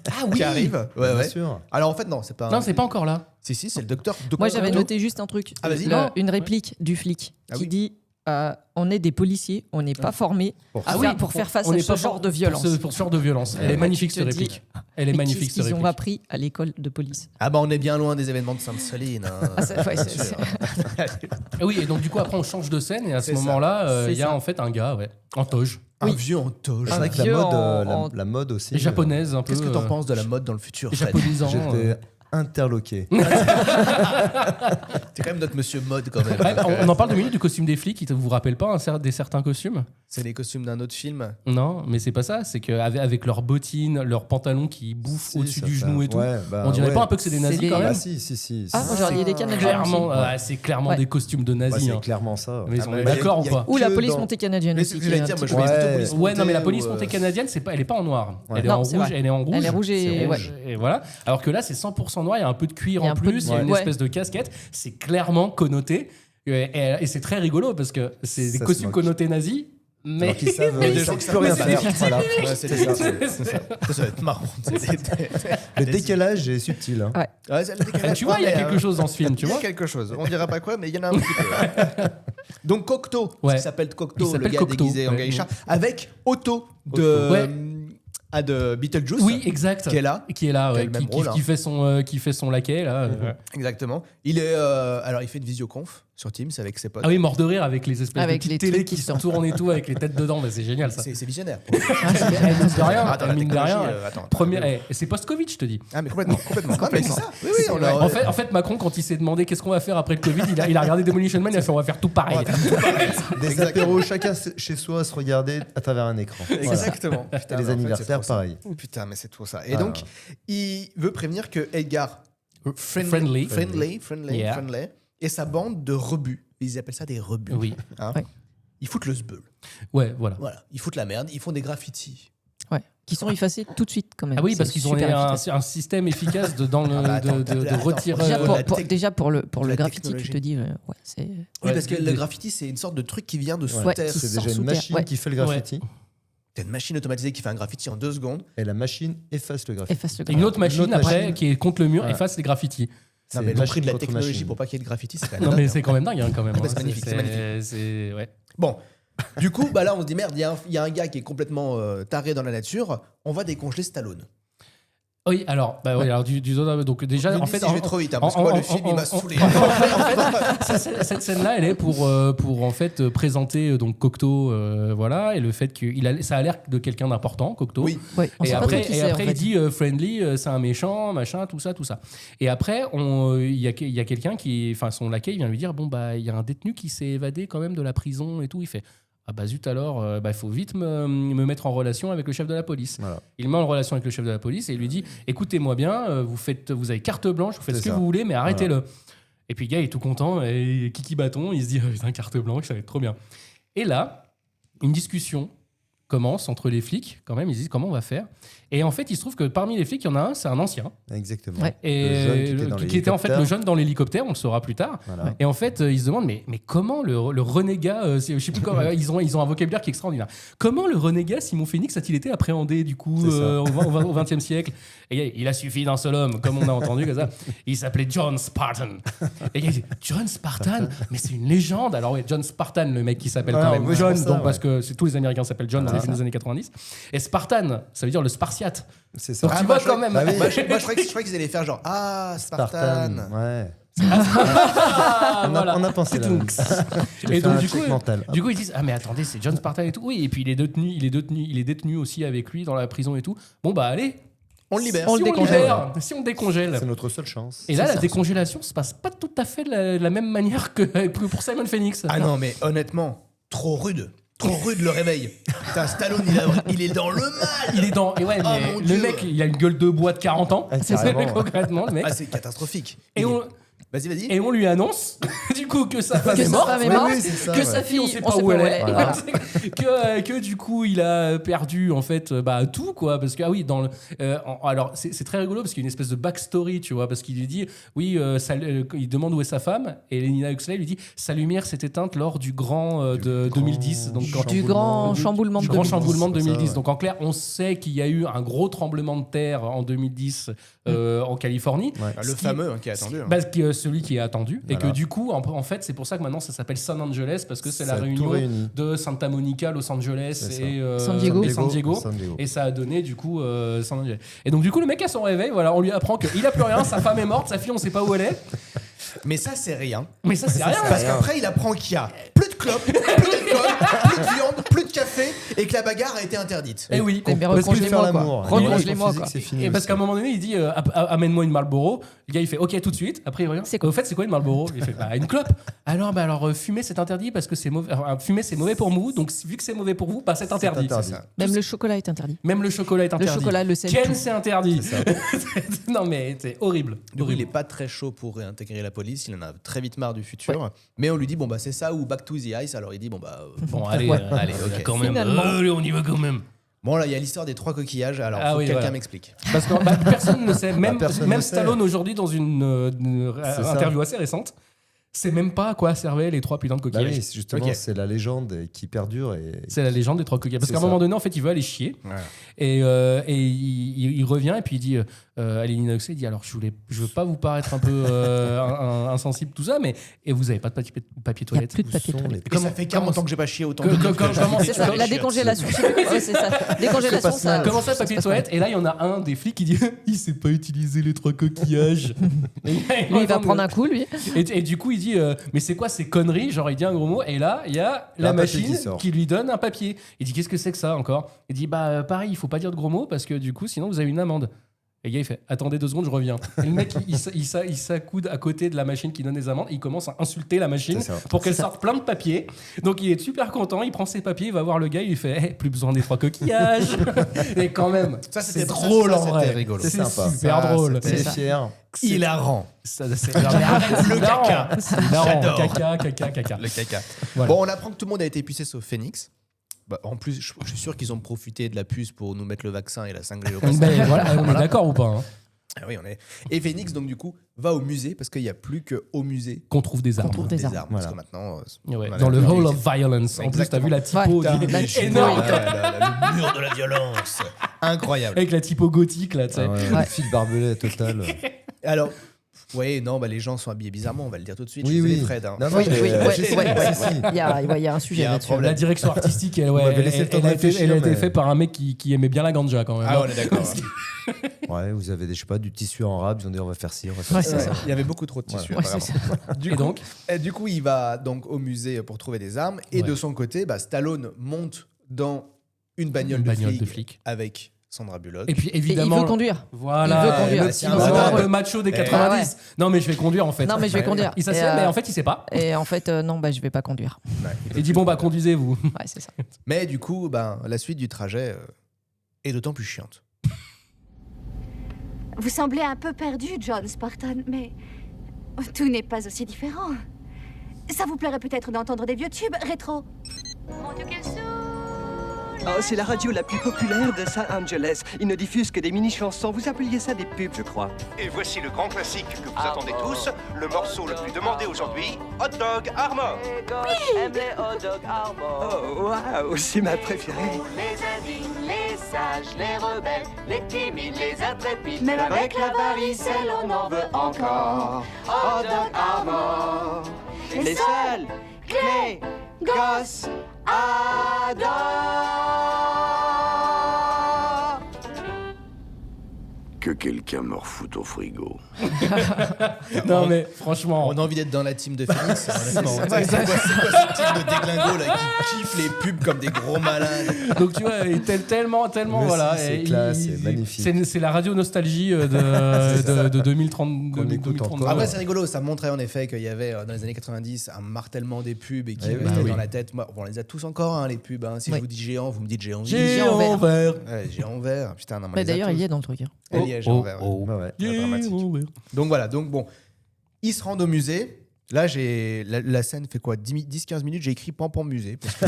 Ah qui arrive. Ouais, Bien ouais. sûr. Alors en fait, non, c'est pas. Non, c'est pas encore là. Si, c'est le docteur. Moi, j'avais noté juste un truc. Ah, vas-y. Une réplique du flic Ah qui oui. dit on est des policiers, on n'est pas formés pour faire face On à n'est ce pas genre de pour violence. pour ce genre de violence. Elle est magnifique Tu cette te dis, réplique. Elle est Mais magnifique qu'est-ce cette qu'ils ont réplique. appris à l'école de police. Ah bah on est bien loin des événements de Sainte-Soline. Hein. Ah, ouais, Bien sûr. Et oui, et donc du coup après on change de scène et à ce C'est ça. moment-là C'est il y a ça. en fait un gars en toge, Un vieux en toge. C'est vrai que la vieux mode, en- la mode aussi. japonaise un peu. Qu'est-ce que t'en penses de la mode dans le futur, Fred? Japonisant. J'étais interloqué. T'es quand même notre monsieur mode quand même. Ouais, on en parle 2 minutes du costume des flics. Il vous rappelle pas des certains costumes? C'est les costumes d'un autre film. Non, mais c'est pas ça. C'est qu'avec leurs bottines, leurs pantalons qui bouffent Si, au-dessus ça du fait genou un- et tout. ouais, bah, On dirait ouais. pas un peu que c'est des nazis C'est quand des- même? Ah si. Ah, aujourd'hui, il y a des Canadiens Clairement, aussi. c'est clairement Ouais. des costumes de Ouais, nazis. c'est hein. clairement ça. Mais ils Ah, sont bah, d'accord ou il y a- pas? Ou la que police dans- montée canadienne Mais aussi. c'est ce que qui est j'allais un dire, petit moi je peu- vais plutôt Ouais. police Ouais, non, mais la montée police ou, montée canadienne, elle est pas en noir. Ouais. Elle est Non, en c'est rouge, vrai. elle est en rouge. Elle est rouge et- C'est ouais. et voilà. Alors que là, c'est 100% noir. Il y a un peu de cuir Il y a en un peu de- plus. Il y a une ouais. espèce de casquette. C'est clairement connoté. Et c'est très rigolo parce que c'est des Ça se costumes moque. connotés nazis. Mais Alors qu'ils savent Mais des ils gens savent qui plus rien savent pas faire. faire. Voilà. Ouais, c'est ça. Ça va être marrant. Le décalage est subtil. Hein. Ouais, c'est le décalage. tu vois, il y a quelque chose dans ce film, tu Il y a vois. quelque chose. On dira pas quoi, mais il y en a un petit peu. Donc Cocteau, Ouais. qui s'appelle Cocteau, Il s'appelle le gars Cocteau, déguisé en ouais. geisha, avec Otto Ouais. de Beetlejuice. Oui, exact. Qui est là. Qui est là, Qui a ouais, le même rôle, qui fait son laquais, là. Exactement. Il est alors il fait une visioconf sur Teams avec ses potes. Ah oui, mort de rire avec les espèces Avec de les petites télé trucs qui qui se sont- tournent et tout avec les têtes dedans. Mais c'est génial ça. C'est visionnaire. Mine de rien, Attends, la mine de rien. technologie, attends. Première, c'est post-Covid, je te dis. Ah mais complètement. Ah, mais c'est ça. Oui, oui, on a. En fait, Macron, quand il s'est demandé qu'est-ce qu'on va faire après le Covid, il a regardé Demolition Man, il a fait on va faire tout pareil. Des apéros chacun chez soi à se regarder à travers un écran. Voilà. Exactement. Et Putain, les mais en fait, anniversaires, c'est trop ça. pareil. Putain, mais c'est trop ça. Et donc, il veut prévenir que Edgar Friendly. Yeah. et sa bande de rebuts. Ils appellent ça des rebuts. Oui. Hein. Ouais. Ils foutent le sbeul. Ouais, voilà. Voilà. Ils foutent la merde. Ils font des graffitis. Ouais. Qui sont effacés tout de suite quand même. Ah oui, parce C'est qu'ils ont super efficace. un système efficace de attends, retirer. Déjà pour le la graffiti, technologie. tu te dis, ouais, c'est. Oui, Ouais, parce que des- le graffiti, c'est une sorte de truc qui vient de sous Ouais. terre. Qui C'est sort déjà sous une terre, machine ouais. qui fait le graffiti. T'as une machine automatisée qui fait un graffiti en 2 secondes. Et la machine efface le graffiti. Efface le Et une autre machine Une autre après machine. qui est contre le mur Voilà. efface les graffitis. Non, C'est mais le prix de la contre technologie machine. pour pas qu'il y ait de graffiti, c'est quand même Non, mais dingue. c'est quand même dingue hein, quand même. Ah, bah, hein. c'est magnifique, c'est magnifique. C'est ouais. Bon, du coup, bah là, on se dit merde, il y a un gars qui est complètement taré dans la nature. On va décongeler Stallone. Oui, alors, bah, ouais, alors donc déjà, Me en dis fait, si je vais trop vite, hein, parce que moi, le film, il m'a saoulé. cette scène-là, elle est pour en fait présenter donc Cocteau, voilà, et le fait que ça a l'air de quelqu'un d'important, Cocteau. Oui. Ouais, on Et sait pas après, trop qui c'est, en fait. il dit Friendly, c'est un méchant, machin, tout ça. Et après, il y a quelqu'un qui, enfin, son laquais, il vient lui dire bon bah, il y a un détenu qui s'est évadé quand même de la prison et tout. Il fait ah bah zut alors, il faut vite me mettre en relation avec le chef de la police. Voilà. Il met en relation avec le chef de la police et il lui dit écoutez-moi bien, vous avez carte blanche, vous faites C'est ce que ça. vous voulez, mais arrêtez-le. Et puis le gars il est tout content et kiki bâton, il se dit putain, carte blanche, ça va être trop bien. Et là, une discussion commence entre les flics, quand même, ils disent comment on va faire. Et en fait, il se trouve que parmi les flics, il y en a un, c'est un ancien. Exactement. Ouais. Et Le jeune qui était en fait le jeune dans l'hélicoptère, on le saura plus tard. Voilà. Et en fait, ils se demandent mais comment le renégat, je sais plus comment, ils ont un vocabulaire qui est extraordinaire. Comment le renégat Simon Phoenix a-t-il été appréhendé du coup C'est ça. au XXe siècle? Et il a suffi d'un seul homme, comme on a entendu comme ça. Il s'appelait John Spartan. Et il dit John Spartan, mais c'est une légende. Alors ouais, John Spartan, le mec qui s'appelle Ouais, quand même ouais, John, c'est pour ça, donc, parce ouais. que tous les Américains s'appellent John dans les Voilà. films des années 90. Et Spartan, ça veut dire le Spartiate. C'est ça. Donc tu moi, vois je quand croyais- même. Bah oui. Moi, je croyais qu'ils allaient faire genre Spartan. Ouais. Ah, On voilà. a pensé là. Et donc du coup, ils disent ah mais attendez c'est John Spartan et tout. Oui et puis il est détenu aussi avec lui dans la prison et tout. Bon bah allez. On le libère. Si on décongèle. c'est notre seule chance. Et là, la décongélation se passe pas tout à fait de la même manière que pour Simon Phoenix. Ah non, mais honnêtement, trop rude. Trop rude le réveil. Putain, Stallone, il est dans le mal. Il est dans. Et ouais, Oh, mais mon le Dieu. mec, il a une gueule de bois de 40 ans. Ah, C'est carrément. concrètement le mec. Ah, c'est catastrophique. Et on, Vas-y. et on lui annonce, du coup, que sa femme Que est sa morte. femme est Oui, morte, oui, c'est ça, que ouais. sa fille, On sait pas où elle est. Voilà. que du coup, il a perdu en fait tout, quoi. Parce que, ah oui, alors c'est très rigolo parce qu'il y a une espèce de backstory, tu vois. Parce qu'il lui dit, oui, il demande où est sa femme. Et Nina Huxley lui dit, sa lumière s'est éteinte lors du grand de 2010. Donc, Du grand chamboulement de du grand 2010. chamboulement de C'est ça, 2010. ouais. Donc en clair, on sait qu'il y a eu un gros tremblement de terre en 2010 en Californie. Ouais. Le fameux qui est attendu. Bah, celui qui est attendu. Et Voilà. que du coup, en fait, c'est pour ça que maintenant ça s'appelle San Angeles parce que c'est Ça la a tout réunion réuni. de Santa Monica, Los Angeles C'est ça. et San Diego. et San Diego. San Diego. Et ça a donné du coup San Angeles. Et donc du coup, le mec à son réveil, voilà, on lui apprend qu'il a plus rien, sa femme est morte, sa fille, on sait pas où elle est. Mais ça, c'est rien. Mais ça, c'est rien. Parce qu'après, il apprend qu'il y a plus de clopes, plus d'alcool, plus de viande, plus de café et que la bagarre a été interdite. Et oui. Mais Parce qu'il veut faire recongelez-moi, quoi. l'amour. Recongelez-moi, Physique, quoi. c'est fini Et parce aussi. qu'à un moment donné, il dit amène-moi une Marlboro. Le gars il fait ok tout de suite. Après il revient. C'est quoi Au fait c'est quoi une Marlboro? Il fait bah, une clope. Alors fumer c'est interdit parce que c'est mauvais. Fumer c'est mauvais pour vous. Donc vu que c'est mauvais pour vous, bah c'est interdit. interdit. Même le chocolat est interdit. Même le chocolat est interdit. Le chocolat, le sel, Ken tout. c'est interdit. Non mais c'est horrible. Du coup, Horrible. il est pas très chaud pour réintégrer la police. Il en a très vite marre du futur. Mais on lui dit bon bah c'est ça ou Back to the Ice. Alors il dit bon bah Bon allez, Ouais. allez, ok. quand même. Finalement. Allez on y va quand même. Bon là il y a l'histoire des 3 coquillages. Alors Ah faut oui, que quelqu'un voilà. m'explique. Parce que personne ne sait. Même personne même ne sait. Stallone aujourd'hui dans une C'est ça. interview assez récente sait même pas à quoi servaient les 3 putains de Bah coquillages. oui, justement, Ok. c'est la légende qui perdure. C'est la légende des 3 coquillages. Parce C'est qu'à un ça. moment donné, en fait, il veut aller chier. Ouais. Et il revient et puis il dit à Lily Knox, il dit alors je veux pas vous paraître un peu insensible tout ça, mais et vous avez pas de papier Il n'y a toilette. plus de papier toilette. Et ça fait 40 ans que j'ai pas chié autant. Comment C'est ça, la décongélation. Ouais, c'est ça. Décongélation, ça. Comment ça, papier toilette? Et là, il y en a un des flics qui dit il sait pas utiliser les 3 coquillages. Lui, il va prendre un coup, lui. Et du coup, il dit mais c'est quoi ces conneries? Genre, il dit un gros mot, et là, il y a la Un papier machine qui sort. qui lui donne un papier. Il dit qu'est-ce que c'est que ça encore? Il dit bah pareil, il faut pas dire de gros mots parce que du coup, sinon vous avez une amende. Et le gars, il fait attendez 2 secondes, je reviens. Et le mec, il s'accoude à côté de la machine qui donne les amendes. Il commence à insulter la machine C'est ça. pour qu'elle C'est ça. sorte plein de papiers. Donc il est super content. Il prend ses papiers, il va voir le gars, il lui fait plus besoin des 3 coquillages. Et quand même, Ça, c'est c'était drôle ça, en c'était vrai. rigolo. C'est C'est sympa. super Ça, drôle. C'est fier. Hilarant. C'est le caca. J'adore. Caca. Le caca. Voilà. Bon, on apprend que tout le monde a été pucé sauf Phoenix. Bah, en plus, je suis sûr qu'ils ont profité de la puce pour nous mettre le vaccin et la cinglée au passage. Ben voilà, on est d'accord ou pas hein, Ah oui, on est. Et Phoenix, donc, du coup, va au musée parce qu'il n'y a plus qu'au musée qu'on trouve des armes. qu'on trouve des des armes. armes. Voilà. Parce que maintenant. Ouais, on a dans le la- Hall of Violence. En plus, t'as Exactement. vu la typo Ouais, du- la typo, énorme. le mur de la violence. Incroyable. Avec la typo gothique là, tu sais. Ah ouais, Ouais. Fil barbelé total. Alors, oui, non, bah, les gens sont habillés bizarrement, on va le dire tout de suite. Oui, Je oui. les Fred. Hein. Non, non, Oui, mais, oui, ouais, je sais, ouais. si, si. Il y a un Il y sujet a un là-dessus. problème. La direction artistique, elle, Vous m'avez laissé le temps de elle a été réfléchir, mais- faite par un mec qui aimait bien la ganja quand même. Ah, hein. on est d'accord. Ouais, vous avez je sais pas, du tissu en rap, ils ont dit on va faire ci, on va faire Ouais, ça. c'est ça. Il y avait beaucoup trop de tissu. Ouais, c'est apparemment. ça. Du coup, il va donc au musée pour trouver des armes. Et Ouais. de son côté, bah, Stallone monte dans une bagnole, Une bagnole de de flic flic. avec Sandra Bullock. Et puis Et il évidemment. veut conduire. Voilà, Il veut conduire. le petit Ah, moment ouais. de macho des Eh, 90. Non, mais je vais conduire en fait. Non, mais je vais conduire. Il s'assied, Et, mais en fait, il sait pas. Et en fait, non, bah, je vais pas conduire. Ouais. Il dit bon, bah, conduisez-vous. Ouais, c'est ça. Mais du coup, ben, la suite du trajet est d'autant plus chiante. Vous semblez un peu perdu, John Spartan, mais tout n'est pas aussi différent. Ça vous plairait peut-être d'entendre des vieux tubes rétro. Mon Dieu, quelle saoule! Oh, c'est la radio la plus populaire de Los Angeles. Ils ne diffusent que des mini-chansons. Vous appeliez ça des pubs, je crois. Et voici le grand classique que vous attendez tous, le morceau le plus demandé aujourd'hui, Hot Dog Armor. Oh, waouh, c'est ma préférée. Les indignes, les sages, les rebelles, les timides, les intrépides. Même avec l'avarice, on en veut encore. Hot Dog Armor. Les seuls clés Gosses adorent. Que quelqu'un me refoute au frigo. Non, mais franchement. On a envie d'être dans la team de Phoenix. Honnêtement. C'est quoi ce type de déglingo là qui kiffe les pubs comme des gros malades? Donc tu vois, tellement, Mais voilà. si, c'est et classe, c'est magnifique. C'est la radio nostalgie de 2030. Qu'on écoute 2030. encore. Après, c'est rigolo. Ça montrait en effet qu'il y avait dans les années 90 un martèlement des pubs et qui Eh oui. restait Bah dans oui. la tête. Moi, on les a tous encore, hein, les pubs. Hein. Si Oui. je vous dis géant, vous me dites géant. Géant vert. Ouais, géant vert. Putain, non, mais Mais d'ailleurs, il y est dans le truc. Hein. Elle y est, géant vert. Ouais, ouais. Dramatique. Donc voilà, donc bon, ils se rendent au musée. Là, la scène fait quoi 10-15 minutes, j'ai écrit Pampan musée. Parce que,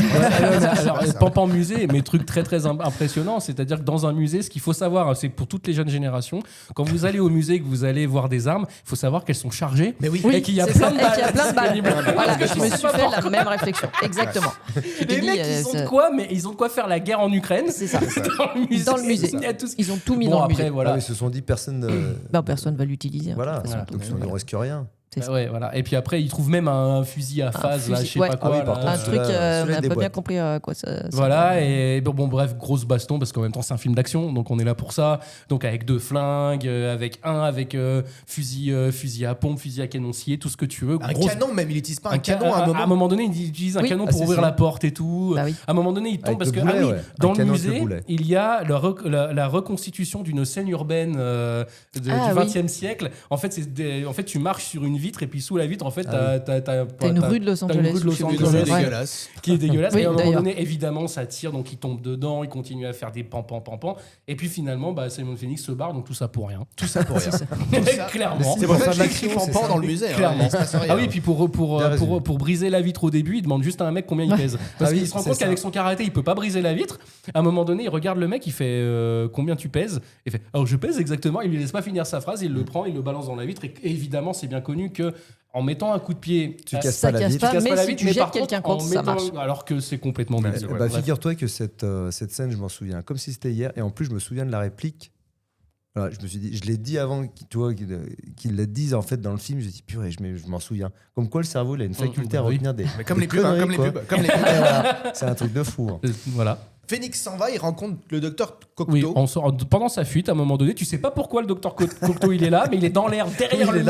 Alors, Pampan musée, mais truc très très impressionnant, c'est-à-dire que dans un musée, ce qu'il faut savoir, c'est pour toutes les jeunes générations, quand vous allez au musée, que vous allez voir des armes, il faut savoir qu'elles sont chargées. Mais oui, et qu'il y a c'est plein ça. de Et qu'il y a balles plein de balles. disponibles. Voilà, Parce que je me sais suis pas fait pourquoi. la même réflexion. Exactement. Tu te Les dis, mecs, ils ont ça- de quoi, mais ils ont de quoi faire la guerre en Ukraine. C'est ça. Dans le musée. Dans le musée. Il y a tout ce- Ils ont tout mis Bon, dans le après, musée. voilà. Ah, mais ils se sont dit personne. Ben, personne va l'utiliser. hein, Voilà. de toute façon. Donc il ne reste que rien. C'est ça. Ouais, voilà. Et puis après, ils trouvent même un fusil à phase, là, je sais ouais. pas quoi. Ah oui, là. par contre, Un truc, celui-là, on n'a des pas bien boîtes. compris quoi ça. Voilà, et bon, bref, grosse baston, parce qu'en même temps, c'est un film d'action, donc on est là pour ça. Donc avec 2 flingues, avec fusil à pompe, fusil à canoncier, tout ce que tu veux. un Grosse- canon même, il n'utilise pas un canon à un moment. donné, il utilise un Oui. canon Ah, pour c'est ouvrir ça. la porte et tout. Bah oui. À un moment donné, il tombe Avec parce le que, boulet, oui, ouais. dans Un le canon avec le musée, boulet. il y a la reconstitution d'une scène urbaine du Ah, XXe siècle. En fait, tu marches sur une vitre et puis sous la vitre, en fait, T'as une rue de Los t'as une Angeles. rue de Los C'est Angeles. dégueulasse. Qui est dégueulasse. Oui, et à un moment d'ailleurs. donné, évidemment, ça tire, donc il tombe dedans, il continue à faire des pam. Et puis finalement, Simon Phoenix se barre, donc tout ça pour rien. Tout ça pour rien. C'est ça. Clairement. C'est pour ça ça que j'ai l'action, écrit c'est Pampan ça. dans le musée. hein. Clairement. Il se passe rien. Ah oui, et puis Bien résumé. pour briser la vitre au début, il demande juste à un mec combien il pèse. Parce Ah oui, qu'il se rend c'est compte ça. qu'avec son karaté, il peut pas briser la vitre. À un moment donné, il regarde le mec, il fait combien tu pèses. Il fait alors je pèse exactement. Il lui laisse pas finir sa phrase, il le prend, il le balance dans la vitre. Et évidemment, c'est bien connu film que en mettant un coup de pied, tu casses pas la vitre. Mais si tu jettes quelqu'un contre, ça marche. Alors que c'est complètement débile. Figure-toi que cette scène, je m'en souviens comme si c'était hier. Et en plus, je me souviens de la réplique. Voilà, je me suis dit, je l'ai dit avant qu'ils le disent en fait dans le film. Je me suis dit, purée, je m'en souviens. Comme quoi, le cerveau, il a une faculté à retenir des. Mais comme les pubs, C'est un truc de fou. Hein. Voilà. Phoenix s'en va, il rencontre le docteur Cocteau. Oui, pendant sa fuite, à un moment donné, tu sais pas pourquoi le docteur Cocteau il est là, mais il est dans l'air derrière lui.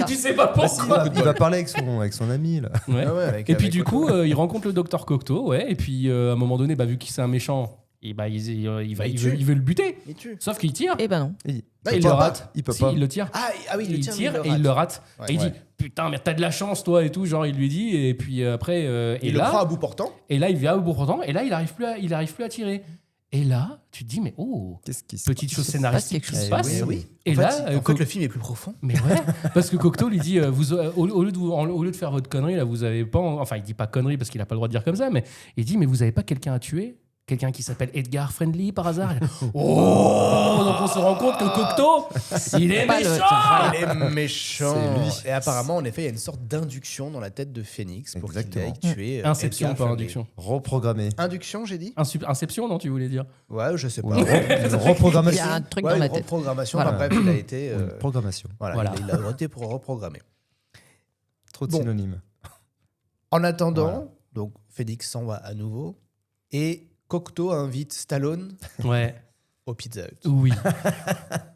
Tu sais pas pourquoi. Il va parler avec son ami là. Ouais. Et puis du coup, il rencontre le docteur Cocteau, et puis à un moment donné, vu qu'il c'est un méchant, il veut le buter. Sauf qu'il tire. Et non. Il le rate. Il peut pas. Il le tire. Ah oui, il tire et il le rate. Et il dit putain, mais t'as de la chance toi et tout. Genre il lui dit et puis après. Il le prend à bout portant. Et là il vient à bout portant et là il arrive plus à tirer. Et là, tu te dis, mais qu'est-ce qui petite chose scénaristique qui se passe. Oui. Et en là, fait, le film est plus profond. Mais ouais, parce que Cocteau lui dit, au lieu de faire votre connerie, là, vous avez pas. Enfin, il dit pas connerie parce qu'il a pas le droit de dire comme ça, mais il dit, mais vous avez pas quelqu'un à tuer? Quelqu'un qui s'appelle Edgar Friendly par hasard? Oh, donc on se rend compte que Cocteau, il est méchant. Il est méchant. C'est lui. Et apparemment, en effet, il y a une sorte d'induction dans la tête de Phoenix pour qu'il aille tuer. Inception, Edgar pas induction. Reprogrammé. Induction, j'ai dit. Inception, non, tu voulais dire? Ouais, je sais pas. Reprogrammation. Il y a un truc dans la tête. Reprogrammation. Voilà. Bref, il a été. Programmation. Voilà. Il a voté pour reprogrammer. Trop de synonymes. En attendant, donc Phoenix s'en va à nouveau et Cocteau invite Stallone au Pizza Hut. Oui.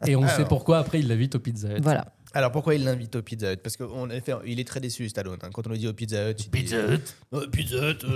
Et on sait pourquoi après il l'invite au Pizza Hut. Voilà. Alors pourquoi il l'invite au Pizza Hut? Parce qu'il est très déçu, Stallone. Hein. Quand on lui dit au Pizza Hut, Pizza Hut.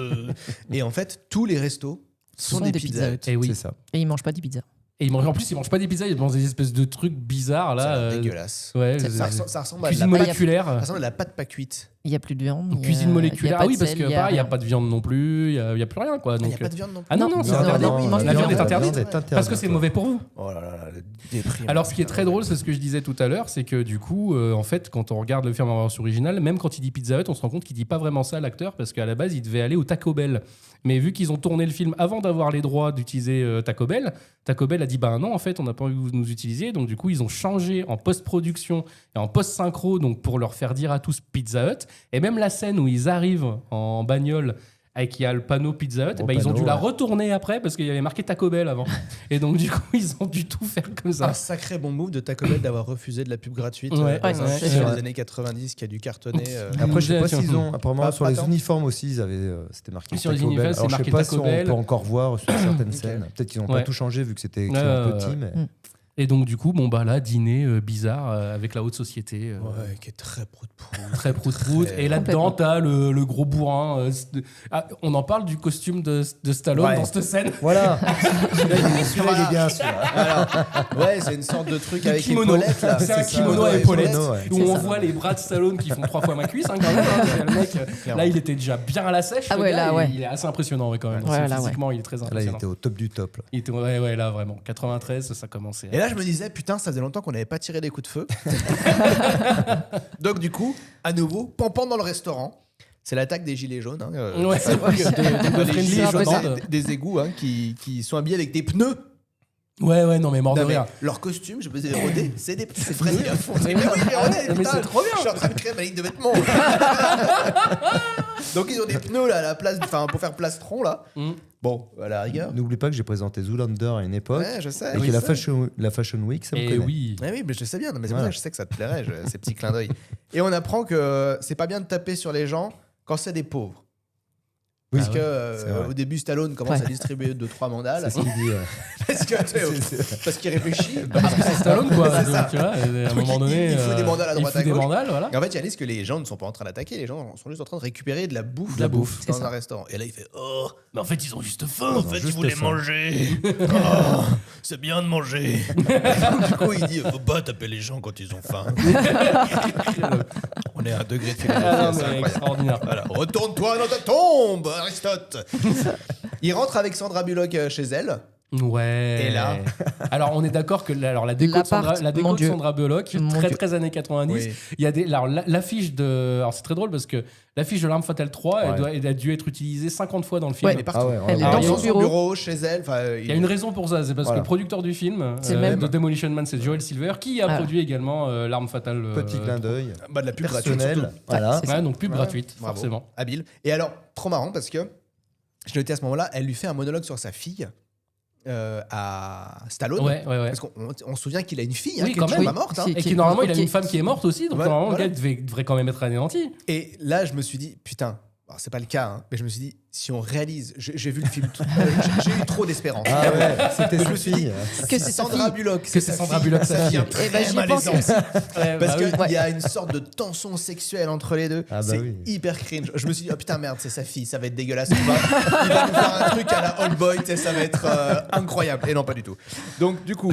Et en fait, tous les restos sont des Pizza Hut. Et oui. C'est ça. Et ils mangent pas des pizzas. Et en plus, ils mangent pas des pizzas, ils mangent des espèces de trucs bizarres là. C'est dégueulasse. Ouais, ça ressemble à cuisine moléculaire. Ça ressemble à la pâte pas cuite. Il n'y a plus de viande. Cuisine moléculaire. Ah oui, parce que il n'y a pas de viande non plus, il n'y a plus rien quoi. Il n'y a pas de viande non plus. Ah non, c'est interdit. La viande est interdite. Parce que c'est mauvais pour vous. Oh là là, le déprim. Alors ce qui est très drôle, c'est ce que je disais tout à l'heure, c'est que du coup, en fait, quand on regarde le film en version originale, même quand il dit Pizza Hut, on se rend compte qu'il dit pas vraiment ça l'acteur, parce qu'à la base, il devait aller au Taco Bell. Mais vu qu'ils ont tourné le film avant d'avoir les droits d'utiliser Taco Bell a dit non, en fait, on n'a pas envie que vous nous utilisiez. Donc du coup, ils ont changé en post-production et en post-synchro, donc pour leur faire dire à tous Pizza Hut. Et même la scène où ils arrivent en bagnole et qu'il y a le panneau Pizza Hut, ils ont dû la retourner après parce qu'il y avait marqué Taco Bell avant. Et donc du coup, ils ont dû tout faire comme ça. Un sacré bon move de Taco Bell d'avoir refusé de la pub gratuite dans les années 90 qui a dû cartonner. Après, je sais pas s'ils ont. Apparemment, sur les uniformes aussi, ils avaient. C'était marqué sur les Taco uniformes, Bell. Alors, je sais pas si on peut encore voir sur certaines scènes. Peut-être qu'ils n'ont pas tout changé vu que c'était écrit en petit, mais. Et donc, du coup, là, dîner bizarre avec la haute société. Qui est très prout-prout. Très prout-prout. Et là-dedans, t'as le gros bourrin. On en parle du costume de Stallone dans cette scène. Voilà. Celui-là, il est bien, celui-là. C'est une sorte de truc avec épaulettes. Là. C'est un kimono à épaulettes où on voit les bras de Stallone qui font 3 fois ma cuisse. Quand même, le mec, là, il était déjà bien à la sèche. Il est assez impressionnant quand même. Physiquement, il est très impressionnant. Là, il était au top du top. Il était, là, vraiment. 93, ça commençait. Et là, je me disais, putain, ça faisait longtemps qu'on n'avait pas tiré des coups de feu. Donc, du coup, à nouveau, pampant dans le restaurant. C'est l'attaque des gilets jaunes. Des égouts qui sont habillés avec des pneus. Non, mais mort de rire. Leur costume, je me disais, rodé, c'est des pneus à fond. Mais c'est trop bien. Je suis en train de créer ma ligne de vêtements. Donc, ils ont des pneus là, à la place, pour faire plastron là. Bon, à la rigueur. N'oublie pas que j'ai présenté Zoolander à une époque. Ouais, je sais. Et que la Fashion Week, ça me connaît. Oui, mais je sais bien. Mais c'est pour ça que je sais que ça te plairait, ces petits clins d'œil. Et on apprend que c'est pas bien de taper sur les gens quand c'est des pauvres. Oui, parce que au début, Stallone commence à distribuer 2-3 mandales. C'est ce qu'il dit. Parce qu'il réfléchit. Parce que c'est Stallone, quoi. Donc, tu vois, à un moment donné, il fout des mandales à droite à gauche. Voilà. Et en fait, il réalise que les gens ne sont pas en train d'attaquer, les gens sont juste en train de récupérer de la bouffe, dans un restaurant. Et là, il fait mais en fait, ils ont juste faim. En fait, ils voulaient manger. C'est bien de manger. Du coup, il dit faut pas taper les gens quand ils ont faim. On est à un degré de philosophie. C'est extraordinaire. Voilà. Retourne-toi dans ta tombe, Aristote. Il rentre avec Sandra Bullock chez elle. Ouais. Et là alors on est d'accord que la déco de Sandra Bullock, très années 90. Oui. Il y a l'affiche de. Alors c'est très drôle parce que l'affiche de L'Arme Fatale 3, elle a dû être utilisée 50 fois dans le film. Elle est partout. Elle est dans son bureau, chez elle. Il y a une raison pour ça, c'est parce que le producteur du film de Demolition Man, c'est Joel Silver, qui a produit également L'Arme Fatale. Petit clin d'œil. De la pub gratuite. Voilà. Donc pub gratuite, forcément. Habile. Et alors, trop marrant parce que je notais à ce moment-là, elle lui fait un monologue sur sa fille. À Stallone. Ouais. Parce qu'on se souvient qu'il a une fille qui est pas morte. Et qui normalement, il a une femme qui est morte aussi. Donc normalement, le gars devrait quand même être anéanti. Et là, je me suis dit, putain, alors, c'est pas le cas, mais je me suis dit, si on réalise, j'ai vu le film, j'ai eu trop d'espérance. Ah ouais, c'était je me suis dit, que c'est Sandra Bullock, que c'est Sandra Bullock, sa fille. Et ben j'y pense aussi. Parce qu'il y a une sorte de tension sexuelle entre les deux. C'est hyper cringe. Je me suis dit, oh putain, merde, c'est sa fille, ça va être dégueulasse. Il va nous faire un truc à la Old Boy, ça va être incroyable. Et non, pas du tout. Donc, du coup,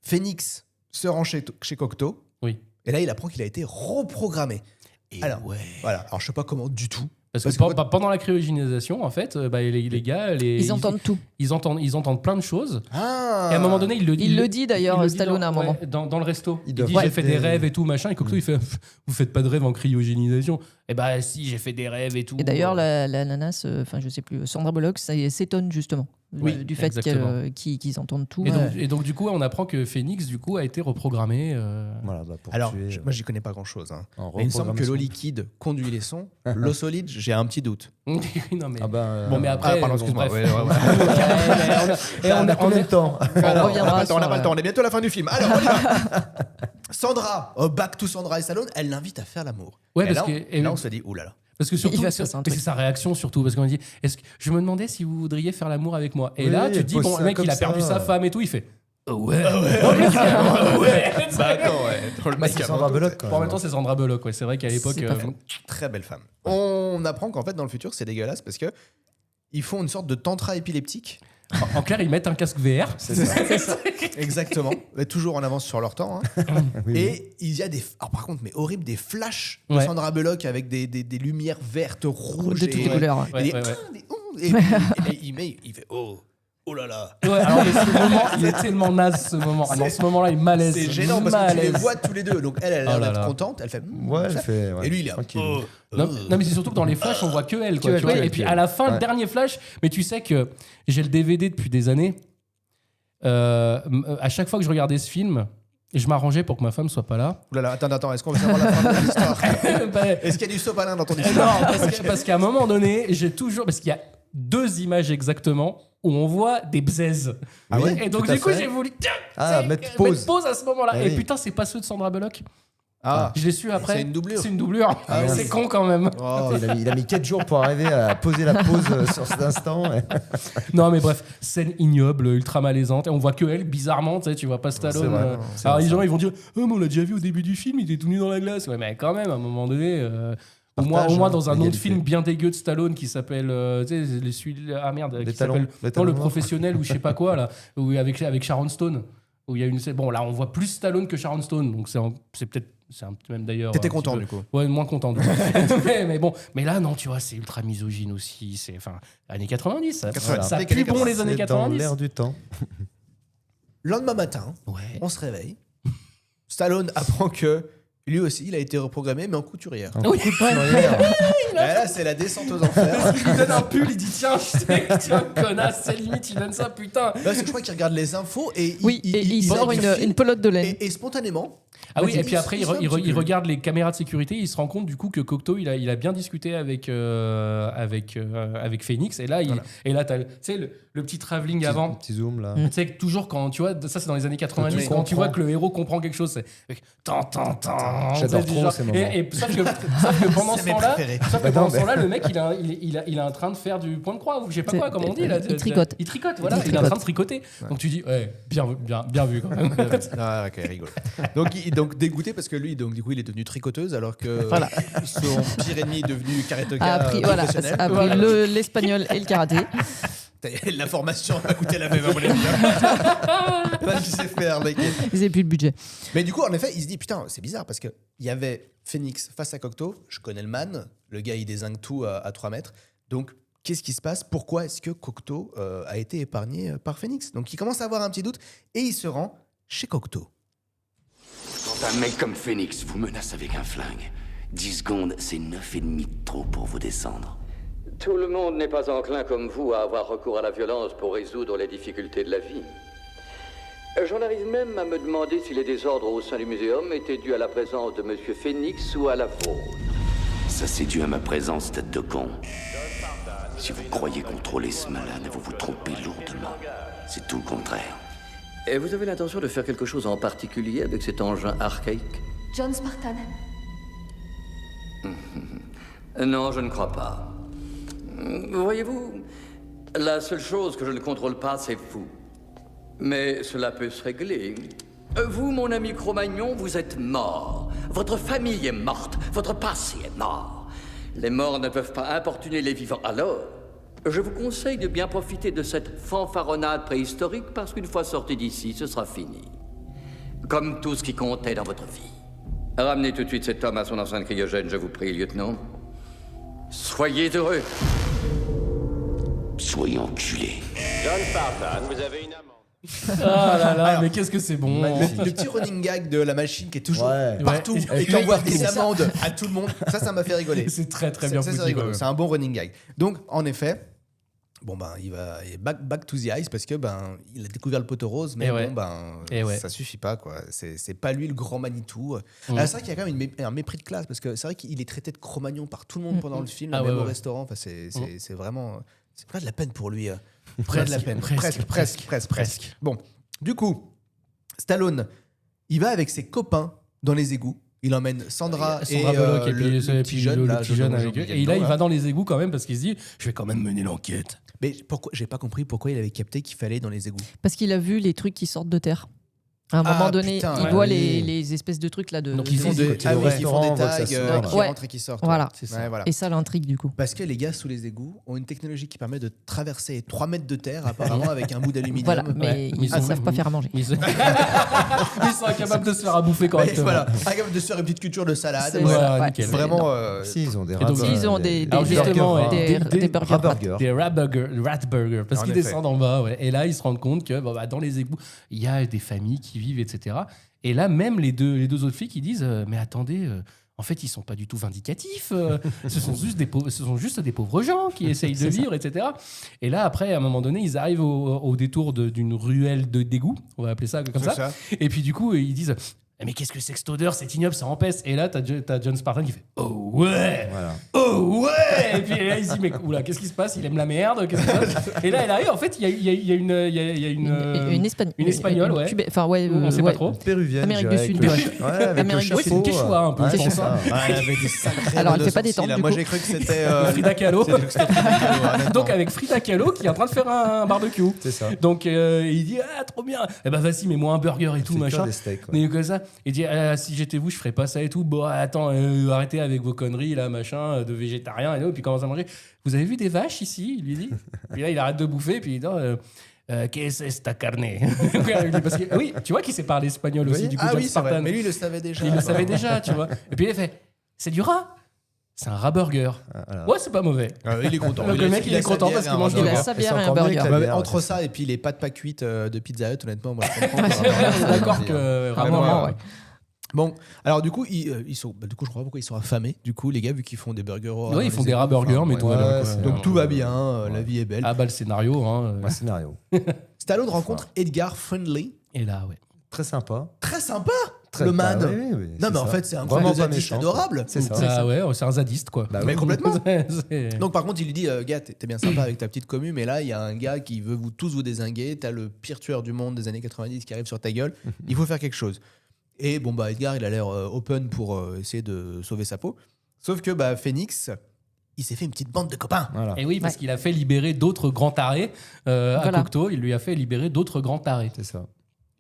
Phoenix se rend chez Cocteau. Oui. Et là, il apprend qu'il a été reprogrammé. Alors, voilà. Alors, je sais pas comment du tout. Parce que pendant la cryogénisation, en fait, les gars, ils entendent tout. Ils entendent plein de choses. Et à un moment donné, il le dit d'ailleurs, Stallone à un moment. Dans le resto. Il dit j'ai fait des rêves et tout, machin. Et Cocteau, il fait vous faites pas de rêves en cryogénisation. Eh ben si, j'ai fait des rêves et tout. Et d'ailleurs, la nanas, je sais plus, Sandra Bullock, s'étonne justement du fait qu'ils entendent tout. Et donc, du coup, on apprend que Phoenix, du coup, a été reprogrammé. Alors, moi, j'y connais pas grand-chose. Mais il me semble que l'eau liquide conduit les sons. L'eau solide, j'ai un petit doute. Non, mais... Bon, mais après... pardon, excuse-moi. Et on a combien de temps? On n'a pas le temps. On est bientôt à la fin du film. Alors, on y va. Sandra, back to Sandra et Stallone, elle l'invite à faire l'amour. Ouais, et là, on se dit, oulala. Parce que surtout, c'est sa réaction surtout. Parce qu'on dit, je me demandais si vous voudriez faire l'amour avec moi. Et là, tu te dis, bon, le mec, il a perdu sa femme et tout, il fait. Ouais. C'est Sandra Bullock. En même temps, c'est Sandra Bullock. C'est vrai qu'à l'époque, très belle femme. On apprend qu'en fait, dans le futur, c'est dégueulasse parce que ils font une sorte de tantra épileptique. En clair, ils mettent un casque VR. C'est ça. Exactement. Mais toujours en avance sur leur temps. Et il y a par contre, mais horrible, des flashs de Sandra Bullock avec des lumières vertes, rouges. De toutes les couleurs. Et il fait oh là là. Alors ce moment, il est tellement naze ce moment. Dans ce moment-là, il malaise. C'est gênant parce que tu les vois tous les deux. Donc elle a l'air d'être contente. Elle fait. Et lui, il est. Non, mais c'est surtout que dans les flashs, on voit que elle. Quoi, tu vois. Et puis à la fin, le dernier flash, mais tu sais que j'ai le DVD depuis des années. À chaque fois que je regardais ce film, je m'arrangeais pour que ma femme soit pas là. Ouh là là, attends, est-ce qu'on veut savoir la fin de l'histoire? Est-ce qu'il y a du sopalin dans ton histoire? Non, parce qu'à un moment donné, parce qu'il y a 2 images exactement où on voit des bzaises. Ah oui, et donc du coup, j'ai voulu mettre pause à ce moment-là. Et putain, c'est pas ceux de Sandra Bullock. Je l'ai su après. C'est une doublure. C'est une doublure. C'est con quand même. Il a mis 4 jours pour arriver à poser la pause sur cet instant. Non, mais bref, scène ignoble, ultra malaisante. Et on voit que elle, bizarrement, tu vois pas Stallone. Alors les gens, ils vont dire mais on l'a déjà vu au début du film, il était tout nu dans la glace. Ouais, mais quand même, à un moment donné. Au moins dans un autre film bien dégueu de Stallone qui s'appelle Le Professionnel ou je sais pas quoi là, avec Sharon Stone où il y a une là on voit plus Stallone que Sharon Stone, donc c'est peut-être même d'ailleurs. T'étais content du coup? Ouais, moins content. mais bon, mais là non, tu vois, c'est ultra misogyne aussi. C'est années 90. Ça pue bon les années 90. Dans l'air du temps. Lendemain matin, on se réveille. Stallone apprend que lui aussi, il a été reprogrammé, mais en couturière. Là, c'est la descente aux enfers. Parce qu'il lui donne un pull, il dit tiens, connasse, c'est limite, il donne ça, putain. Là, je crois qu'il regarde les infos et il sort une pelote de laine. Et spontanément. Ah oui, et puis après, il regarde les caméras de sécurité, il se rend compte du coup que Cocteau, il a bien discuté avec Phoenix. Et là, t'as le petit travelling avant. Petit zoom là. Tu sais, toujours quand tu vois, ça c'est dans les années 90, quand tu vois que le héros comprend quelque chose, c'est J'adore trop ces moments. Et sauf que pendant ce temps-là, le mec, il est en train de faire du point de croix ou je sais pas quoi, comme on dit là. Il tricote. Il tricote, voilà. Il est en train de tricoter. Donc tu dis, bien vu quand même. Ah, ok, rigolo. Donc dégoûté parce que lui, du coup, il est devenu tricoteuse alors que son pire ennemi est devenu karatéka professionnel. A appris l'espagnol et le karaté. La formation a coûté la même à mon avis. Là, je sais faire, mec. Ils n'avaient plus le budget. Mais du coup, en effet, il se dit putain, c'est bizarre parce qu'il y avait Phoenix face à Cocteau. Je connais le man. Le gars, il dézingue tout à 3 mètres. Donc, qu'est-ce qui se passe? Pourquoi est-ce que Cocteau a été épargné par Phoenix? Donc il commence à avoir un petit doute et il se rend chez Cocteau. Quand un mec comme Phoenix vous menace avec un flingue, 10 secondes, c'est 9,5 de trop pour vous descendre. Tout le monde n'est pas enclin comme vous à avoir recours à la violence pour résoudre les difficultés de la vie. J'en arrive même à me demander si les désordres au sein du muséum étaient dus à la présence de Monsieur Phoenix ou à la vôtre. Ça c'est dû à ma présence, tête de con. Si vous croyez contrôler ce malade, vous vous trompez lourdement. C'est tout le contraire. Et vous avez l'intention de faire quelque chose en particulier avec cet engin archaïque? John Spartan. Non, je ne crois pas. Voyez-vous, la seule chose que je ne contrôle pas, c'est vous. Mais cela peut se régler. Vous, mon ami Cro-Magnon, vous êtes mort. Votre famille est morte. Votre passé est mort. Les morts ne peuvent pas importuner les vivants. Alors, je vous conseille de bien profiter de cette fanfaronnade préhistorique parce qu'une fois sorti d'ici, ce sera fini. Comme tout ce qui comptait dans votre vie. Ramenez tout de suite cet homme à son enceinte cryogène, je vous prie, lieutenant. Soyez heureux. Soyez enculés. John Spartan, vous avez une amende. Ah là là, mais qu'est-ce que c'est bon. Le petit running gag de la machine qui est toujours partout Ouais. et qui envoie des amendes à tout le monde, ça m'a fait rigoler. C'est très très bien C'est foutu. rigolo, ouais. c'est un bon running gag. Donc, en effet, bon ben, il est back to the ice parce que ben, il a découvert le poteau rose, mais Et bon ouais. ben, Et ouais. ça suffit pas quoi. C'est pas lui le grand Manitou. Mm. Alors, c'est vrai qu'il y a quand même un mépris de classe parce que c'est vrai qu'il est traité de Cro-Magnon par tout le monde pendant le film, Ah même ouais, au ouais. restaurant. Enfin, c'est vraiment, c'est pas de la peine pour lui. Presque, de la peine, presque. presque. Bon, du coup, Stallone, il va avec ses copains dans les égouts. Il emmène Sandra et Bullock le petit jeune, là, avec eux. Et là, il va dans les égouts quand même parce qu'il se dit je vais quand même mener l'enquête. Mais pourquoi j'ai pas compris pourquoi il avait capté qu'il fallait aller dans les égouts. Parce qu'il a vu les trucs qui sortent de terre. À un moment donné, putain, il ouais. voit Oui. les espèces de trucs là de. Donc ils font des tags qui rentrent et qui sortent. Voilà. Ouais, voilà. Et ça l'intrigue du coup. Parce que les gars sous les égouts ont une technologie qui permet de traverser 3 mètres de terre apparemment avec un bout d'aluminium. Voilà, mais ils ne savent pas faire à manger. Ils sont incapables de se faire à bouffer correctement. Voilà, incapables de se faire une petite culture de salade. C'est Voilà, ça, nickel. ouais. Vraiment. Si, ils ont des Et donc, rats. ils ont des Alors justement, des burgers. burgers. Des rat burgers, parce En qu'ils effet. descendent en bas, ouais. Et là, ils se rendent compte que dans les égouts, il y a des familles qui vivent, etc. Et là, même les deux autres filles qui disent mais attendez, en fait, ils sont pas du tout vindicatifs. Ce sont juste des pauvres gens qui essayent de vivre, etc. Et là, après, à un moment donné, ils arrivent au détour d'une ruelle d'égout, on va appeler ça comme ça. Et puis du coup, ils disent mais qu'est-ce que c'est que cette odeur, c'est ignoble, ça empeste. Et là, t'as John Spartan qui fait oh ouais, Voilà. oh ouais. Et puis là, il se dit mais oula, qu'est-ce qui se passe? Il aime la merde. Qu'est-ce qui se passe? Et là, elle arrive. En fait, il y a une espagnole, ouais. Enfin ouais, on sait pas trop. Péruvienne. Amérique du Sud. Avec Amérique le du C'est chapeau. une Quechua un peu, Ouais, je c'est pense. ça. Elle avait des sacrés Alors, elle nœuds fait pas de des sourcils, tentes, là. du Moi coup. j'ai cru que c'était Frida Kahlo. Frida Kahlo. Donc avec Frida Kahlo qui est en train de faire un barbecue. C'est ça. Donc il dit ah trop bien. Eh ben vas-y mets-moi un burger et tout C'est machin. que des steaks, ouais. Mais comme ça. Il dit si j'étais vous je ferais pas ça et tout. Bon attends arrêtez avec vos conneries là machin de végétarien et tout. Puis commence à manger. Vous avez vu des vaches ici? Il lui dit. Puis là il arrête de bouffer puis il dit qu'est-ce que c'est ta carne? Parce que oui tu vois qu'il sait parler espagnol aussi du coup. Ah John oui, c'est vrai. Spartan. Mais lui il le savait déjà. Il le savait déjà tu vois. Et puis il fait c'est du rat. C'est un rat burger. Voilà. Ouais, c'est pas mauvais. Il est content. Donc le mec, il est content parce qu'il mange Il du a rat. sa bière c'est et un encore mieux burger. que la Ouais, bière, entre c'est ça et puis les pâtes pas cuites de Pizza Hut, honnêtement, moi je comprends. On est d'accord que vraiment. ouais. Bon, alors du coup, ils sont, du coup, je crois pas pourquoi ils sont affamés. Du coup, les gars, vu qu'ils font des burgers, Ouais, ils font des rat burgers, mais tout va bien. quoi. Donc tout va bien, la vie est belle. Ah bah le scénario. Hein. Un scénario. Stallone rencontre Edgar Friendly, Et là, ouais. Très sympa. très sympa, Très le man. bah oui, oui, Non c'est mais en ça. fait, c'est un Vraiment gros pas zadiste méchant. adorable. C'est ça. Ah ouais, c'est un zadiste quoi. Bah Mais oui. complètement. C'est- Donc par contre, il lui dit, gars, t'es bien sympa avec ta petite commu, mais là, il y a un gars qui veut tous vous dézinguer. T'as le pire tueur du monde des années 90 qui arrive sur ta gueule. Il faut faire quelque chose. Et bon, bah Edgar, il a l'air open pour essayer de sauver sa peau. Sauf que bah Phoenix, il s'est fait une petite bande de copains. Voilà. Et oui, parce qu'il a fait libérer d'autres grands tarés à Voilà. Cocteau. Il lui a fait libérer d'autres grands tarés. C'est ça.